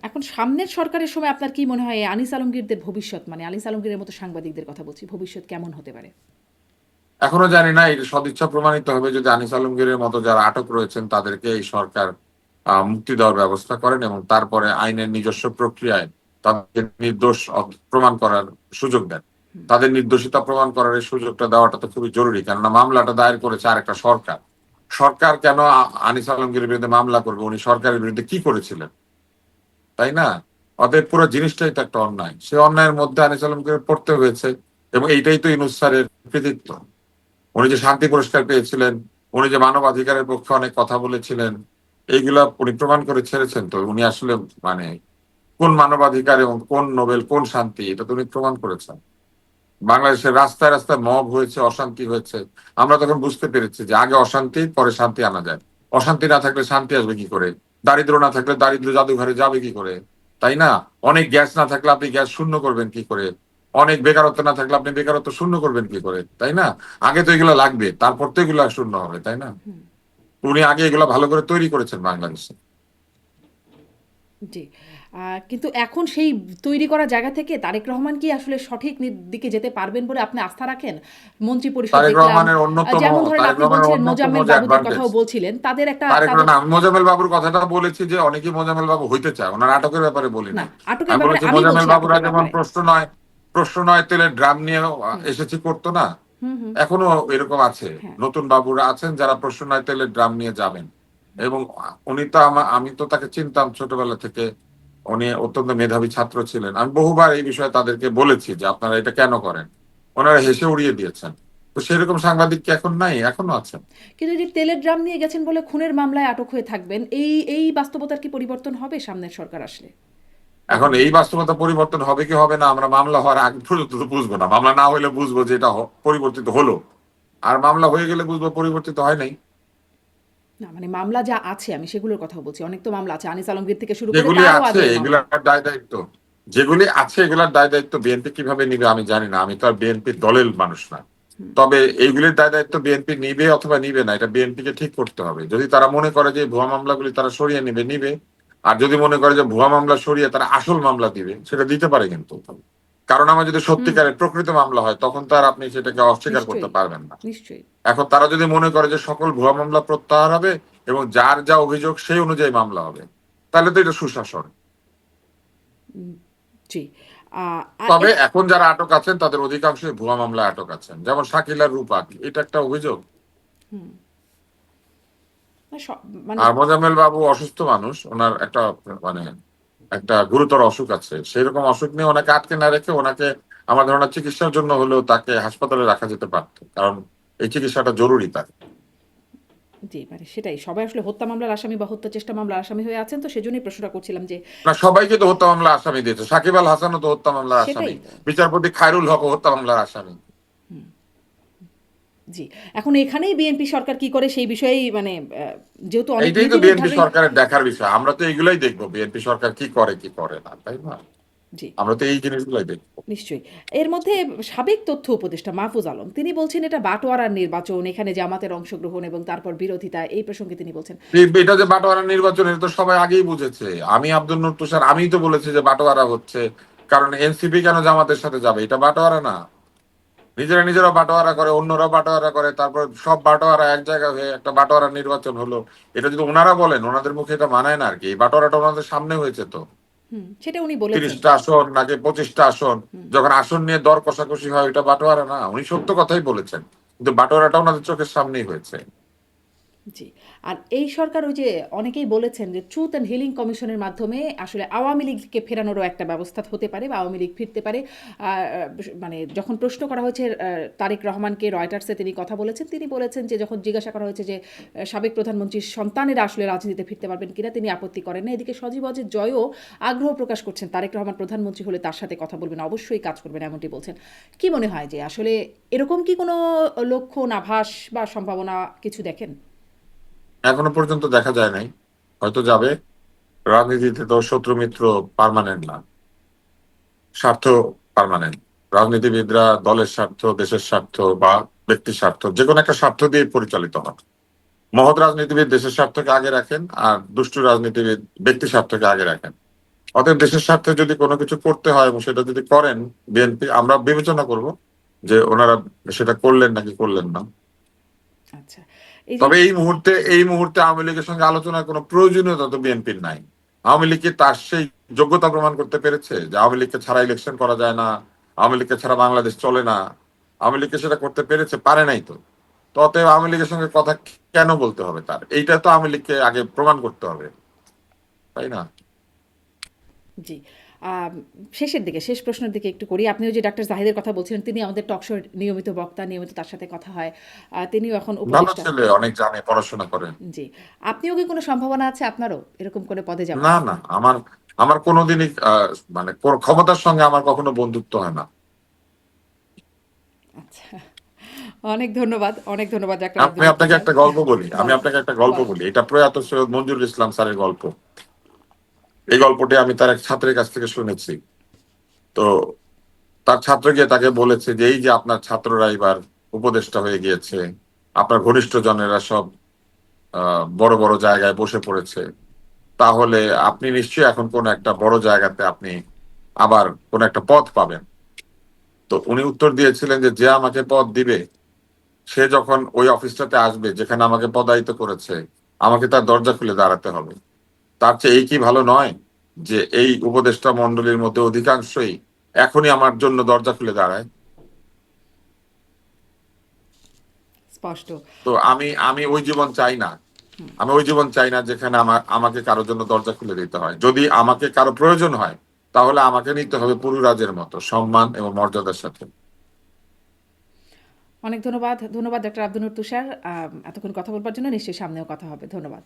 S1: এখন সামনের সরকারের সময় আপনার কি মনে হয় এই আনিস আলমগীরদের ভবিষ্যৎ, মানে আনিস আলমগীরের মতো সাংবাদিকদের কথা বলছি, ভবিষ্যৎ কেমন হতে পারে?
S2: এখনো জানি না, এটা সদিচ্ছা প্রমাণিত হবে যদি আনিস আলমগীরের মতো যারা আটক রয়েছেন তাদেরকে এই সরকার মুক্তি দেওয়ার ব্যবস্থা করেন এবং তারপরে আইনের নিজস্ব প্রক্রিয়ায় তাদের নির্দোষ প্রমাণ করার সুযোগ দেন। তাদের নির্দোষিতা প্রমাণ করার এই সুযোগটা দেওয়াটা তো খুবই জরুরি, কেননা মামলাটা দায়ের করেছে আরেকটা সরকার। সরকার কেন আনিস আলমগীরের বিরুদ্ধে মামলা করবে? উনি সরকারের বিরুদ্ধে কি করেছিলেন, তাই না? অতএব পুরো জিনিসটাই তো একটা অন্যায়। সে অন্যায়ের মধ্যে আনিস আলমগীরের পড়তে হয়েছে এবং এইটাই তো ইউনূস স্যারের কৃতিত্ব। উনি যে শান্তি পুরস্কার পেয়েছিলেন, উনি যে মানবাধিকারের পক্ষে অনেক কথা বলেছিলেন, এইগুলা উনি প্রমাণ করে ছেড়েছেন। তো উনি আসলে মানে কোন মানবাধিকার এবং কোন নোবেল, কোন শান্তি, এটা তো উনি প্রমাণ করেছেন। বাংলাদেশের রাস্তায় রাস্তায় মব হয়েছে, অশান্তি হয়েছে, আমরা তখন বুঝতে পেরেছি যে আগে অশান্তি, পরে শান্তি আনা যায়। অশান্তি না থাকলে শান্তি আসবে কি করে? দারিদ্র না থাকলে দারিদ্র জাদুঘরে যাবে কি করে, তাই না? অনেক গ্যাস না থাকলে আপনি গ্যাস শূন্য করবেন কি করে? অনেক বেকারত্ব না থাকলে আপনি বেকারত্ব শূন্য করবেন কি করে, তাই না? আগে তো এগুলো লাগবে, তারপর তো এগুলো শূন্য হবে, তাই না? উনি আগে এগুলো ভালো করে তৈরি করেছেন বাংলাদেশে।
S1: জি। কিন্তু এখন সেই তৈরি করা জায়গা থেকে তারেক রহমান কি আসলে সঠিক দিকে যেতে পারবেন বলে আপনি আস্থা রাখেন? মন্ত্রী পরিষদ
S2: তারেক
S1: দেখলাম,
S2: রহমানের অন্যতম
S1: যেমন ধরেন
S2: তারেক
S1: আপনি
S2: রহমানের
S1: বলছিলেন
S2: অন্যতম
S1: মোজাম্মেল
S2: যে
S1: বাবুদের
S2: অ্যাডভান্টেজ,
S1: কথাও বলছিলেন, তাদের একটা
S2: তারেক
S1: তাদের
S2: না, আমি মোজাম্মেল বাবুর কথাটা বলেছি যে অনেকেই মোজাম্মেল বাবু হইতে চায়, ওনার আটকের ব্যাপারে বলি
S1: না,
S2: নাই।
S1: আটকের
S2: আমি
S1: ব্যাপারে
S2: বলেছি
S1: আমি
S2: মোজাম্মেল
S1: বলছি
S2: বাবুরা
S1: আটকের
S2: যেমন
S1: ব্যাপারে।
S2: প্রশ্ন নয় তেলের ড্রাম নিয়ে
S1: হুম,
S2: এসেছি করতো না,
S1: হুম, হুম,
S2: এখনো এরকম আছে।
S1: হ্যাঁ,
S2: নতুন বাবুরা আছেন যারা প্রশ্ন নয় তেলের ড্রাম নিয়ে যাবেন। এবং উনি তো আমি তো তাকে চিনতাম ছোটবেলা থেকে। উনি অত্যন্ত মেধাবী ছাত্র ছিলেন। আমি বহুবার এই বিষয়ে তাদেরকে বলেছি যে আপনারা এটা কেন করেন, ওনারা হেসে উড়িয়ে দিয়েছেন। তো সেরকম সাংবাদিক কি এখন নাই? এখনো আছেন।
S1: কিন্তু এই যে তেলের ড্রাম নিয়ে গেছেন বলে খুনের মামলায় আটক হয়ে থাকবেন, এই বাস্তবতার কি পরিবর্তন হবে সামনের সরকার আসলে?
S2: এখন এই
S1: প্রধানমন্ত্রী।
S2: বাস্তবতা পরিবর্তন হবে কি হবে না আমরা মামলা হওয়ার আগে পর্যন্ত তো বুঝবো না। মামলা না হইলে বুঝবো যে এটা পরিবর্তিত হলো, আর মামলা হয়ে গেলে বুঝবো পরিবর্তিত হয় নাই।
S1: না, মানে মামলা যা আছে আমি সেগুলোর কথা বলছি। অনেক তো মামলা আছে, আনিস আলমগীর থেকে শুরু করে
S2: যেগুলি
S1: তারও
S2: আছে
S1: আগের মামলা।
S2: এগুলার দায় দায়িত্ব, যেগুলি আছে এগুলার দায় দায়িত্ব বিএনপি কিভাবে নিবে আমি জানি না, আমি তো আর বিএনপির দলের মানুষ না। তবে এইগুলির দায় দায়িত্ব বিএনপি নিবে অথবা নিবে না, এটা বিএনপি কে ঠিক করতে হবে। যদি তারা মনে করে যে ভুয়া মামলাগুলি তারা সরিয়ে নিবে, নিবে। আর যদি মনে করে যে ভুয়া মামলা সরিয়ে তারা আসল মামলা দিবে, সেটা দিতে পারে কিন্তু। কারণ আমার যদি
S1: হুম,
S2: সত্যিকারের প্রকৃত মামলা হয় তখন তো আর আপনি সেটাকে অস্বীকার করতে
S1: নিশ্চয়ই,
S2: পারবেন না।
S1: নিশ্চয়ই।
S2: এখন তারা যদি মনে করে যে সকল ভুয়া মামলা প্রত্যাহার হবে এবং যার যা অভিযোগ সেই অনুযায়ী মামলা হবে, তাহলে তো এটা সুশাসন।
S1: উম, জি। আর
S2: তবে এখন যারা আটক আছেন তাদের অধিকাংশই ভুয়া মামলায় আটক আছেন, যেমন শাকিল আর রূপা, এটা একটা অভিযোগ।
S1: মানে
S2: আর মোজাম্মেল বাবু অসুস্থ মানুষ, ওনার একটা মানে একটা গুরুতর অসুখ আছে, সেরকম অসুখ নিয়ে ওনাকে আটকে না রেখে ওনাকে আমার ধারণা চিকিৎসার জন্য হলেও তাকে হাসপাতালে রাখা যেতে পারত, কারণ এই চিকিৎসাটা জরুরি তার।
S1: জি, মানে সেটাই। সবাই আসলে হত্যা মামলার আসামি বা হত্যা চেষ্টা মামলার আসামি হয়ে আছেন, তো সেজন্যই প্রশ্নটা করছিলাম যে
S2: না, সবাইকে তো হত্যা মামলা আসামি দিয়েছে, সাকিব আল হাসানও তো হত্যা মামলার আসামি,
S1: সেটাই তো।
S2: বিচারপতি খায়রুল হক হত্যা মামলার আসামি।
S1: জি। এখন এখানেই বিএনপি সরকার কি করে সেই বিষয়েই মানে যেহেতু অনেক
S2: এইটাই তো
S1: নীতি
S2: বিএনপি
S1: নির্ধারণী।
S2: সরকারের দেখার বিষয়, আমরা তো এইগুলাই দেখবো বিএনপি সরকার কি করে কি করে না, তাই না?
S1: জি,
S2: আমরা তো এই জিনিসগুলাই দেখবো।
S1: নিশ্চয়ই। এর মধ্যে সাবেক তথ্য উপদেষ্টা মাহফুজ আলম তিনি বলছেন এটা বাটোয়ারার নির্বাচন, এখানে জামাতের অংশগ্রহণ এবং তারপর বিরোধিতা, এই প্রসঙ্গে তিনি বলছেন।
S2: এটা যে বাটোয়ারা নির্বাচন, এটা তো সবাই আগেই বুঝেছে। আমি আব্দুল নূর তুষার আমিই তো বলেছি যে বাটোয়ারা হচ্ছে, কারণ এনসিপি কেন জামাতের সাথে যাবে? এটা বাটোয়ারা না? নিজেরা নিজেরা বাটোয়ারা করে, অন্যরা বাটোয়ারা করে, তারপর সব বাটোয়ারা এক জায়গায় হয়ে একটা বাটোয়ারা নির্বাচন হলো। এটা যদি ওনারা বলেন, ওনাদের মুখে এটা মানায় না আর কি। এই বাটোয়ারাটা ওনাদের সামনে হয়েছে তো।
S1: সেটা উনি বলেছেন।
S2: 30টা আসন নাকি 25টা আসন, যখন আসন নিয়ে দর কষাকষি হয়, এটা বাটোয়ারা না? উনি সত্য কথাই বলেছেন, কিন্তু বাটোয়ারাটা ওনাদের চোখের সামনেই হয়েছে।
S1: জি। আর এই সরকার ওই যে অনেকেই বলেছেন যে ট্রুথ অ্যান্ড হিলিং কমিশনের মাধ্যমে আসলে আওয়ামী লীগকে ফেরানোরও একটা ব্যবস্থা হতে পারে বা আওয়ামী লীগ ফিরতে পারে। মানে যখন প্রশ্ন করা হয়েছে তারেক রহমানকে, রয়টার্সে তিনি কথা বলেছেন, তিনি বলেছেন যে যখন জিজ্ঞাসা করা হয়েছে যে সাবেক প্রধানমন্ত্রীর সন্তানেরা আসলে রাজনীতিতে ফিরতে পারবেন কিনা, তিনি আপত্তি করেন না। এদিকে সজীব অজের জয়ও আগ্রহ প্রকাশ করছেন তারেক রহমান প্রধানমন্ত্রী হলে তার সাথে কথা বলবেন, অবশ্যই কাজ করবেন এমনটি বলছেন। কি মনে হয় যে আসলে এরকম কি কোনো লক্ষণ, আভাস বা সম্ভাবনা কিছু দেখেন?
S2: এখনো পর্যন্ত দেখা যায় নাই, হয়তো যাবে। রাজনীতিতে তো শত্রু মিত্র পার্মানেন্ট না, স্বার্থ পার্মানেন্ট। রাজনীতিবিদরা দলের স্বার্থ, দেশের স্বার্থ বা ব্যক্তির স্বার্থ, যে কোনো একটা স্বার্থ দিয়ে পরিচালিত হন। মহৎ রাজনীতিবিদ দেশের স্বার্থকে আগে রাখেন, আর দুষ্টু রাজনীতিবিদ ব্যক্তি স্বার্থকে আগে রাখেন। অতএব দেশের স্বার্থে যদি কোনো কিছু করতে হয় এবং সেটা যদি করেন বিএনপি, আমরা বিবেচনা করব যে ওনারা সেটা করলেন নাকি করলেন না।
S1: আচ্ছা, এই যে
S2: তবে এই মুহূর্তে আওয়ামী লীগের সঙ্গে আলোচনার কোনো প্রয়োজনীয়তা তো বিএনপির নাই। আওয়ামী লীগ কি তার সেই যোগ্যতা প্রমাণ করতে পেরেছে যে আওয়ামী লীগকে ছাড়া ইলেকশন করা যায় না, আওয়ামী লীগকে ছাড়া বাংলাদেশ চলে না? আওয়ামী লীগকে সেটা করতে পেরেছে? পারে নাই তো। তো অতএব আওয়ামী লীগের সঙ্গে কথা কেন বলতে হবে তার? এইটা তো আওয়ামী লীগকে আগে প্রমাণ করতে হবে, তাই না?
S1: জি, আম, শেষের দিকে, শেষ প্রশ্নের দিকে একটু করি। আপনিও যে ডাক্তার জাহিদের কথা বলছিলেন, তিনি আমাদের টকশোর নিয়মিত বক্তা, নিয়মিত তার সাথে কথা হয়। তিনিও এখন
S2: ভালো
S1: উপদেষ্টা।
S2: ছেলে, অনেক জানে, পড়াশোনা করে।
S1: জি, আপনিও কি কোনো সম্ভাবনা আছে আপনারও এরকম কোনো পদে যাওয়ার?
S2: না না, আমার আমার কোনোদিনই মানে ক্ষমতার সঙ্গে আমার কখনো বন্ধুত্ব হয় না।
S1: আচ্ছা, অনেক ধন্যবাদ, অনেক ধন্যবাদ ডাক্তার
S2: আমি
S1: আব্দুল
S2: আপনাকে
S1: স্যার।
S2: একটা গল্প বলি, আমি
S1: বলেন,
S2: আপনাকে একটা গল্প
S1: বলেন।
S2: বলি। এটা প্রয়াত সৈয়দ মঞ্জুরুল ইসলাম স্যারের গল্প। এই গল্পটি আমি তার এক ছাত্রের কাছ থেকে শুনেছি। তো তার ছাত্র গিয়ে তাকে বলেছে যে এই যে আপনার ছাত্ররা এবার উপদেষ্টা হয়ে গিয়েছে, আপনার ঘনিষ্ঠ জনেরা সব বড় বড় জায়গায় বসে পড়েছে, তাহলে আপনি নিশ্চয়ই এখন কোন একটা বড় জায়গাতে আপনি আবার কোন একটা পদ পাবেন। তো উনি উত্তর দিয়েছিলেন যে যে আমাকে পদ দিবে, সে যখন ওই অফিসটাতে আসবে যেখানে আমাকে পদায়িত করেছে, আমাকে তার দরজা খুলে দাঁড়াতে হবে। তার চেয়ে এই কি ভালো নয় যে এই উপদেষ্টা মন্ডলীর মধ্যে অধিকাংশই এখনই আমার জন্য দরজা খুলে দাঁড়ায়।
S1: স্পষ্ট।
S2: তো আমি আমি ওই জীবন চাই না। আমি ওই জীবন চাই না যেখানে আমাকে কারোর জন্য দরজা খুলে দিতে হয়। যদি আমাকে কারো প্রয়োজন হয়, তাহলে আমাকে নিতে হবে পুরুরাজের মতো সম্মান এবং মর্যাদার সাথে।
S1: অনেক ধন্যবাদ, ধন্যবাদ ডাক্তার আব্দুল তুষার, এতক্ষণ কথা বলবার জন্য। নিশ্চয়ই সামনেও কথা হবে। ধন্যবাদ।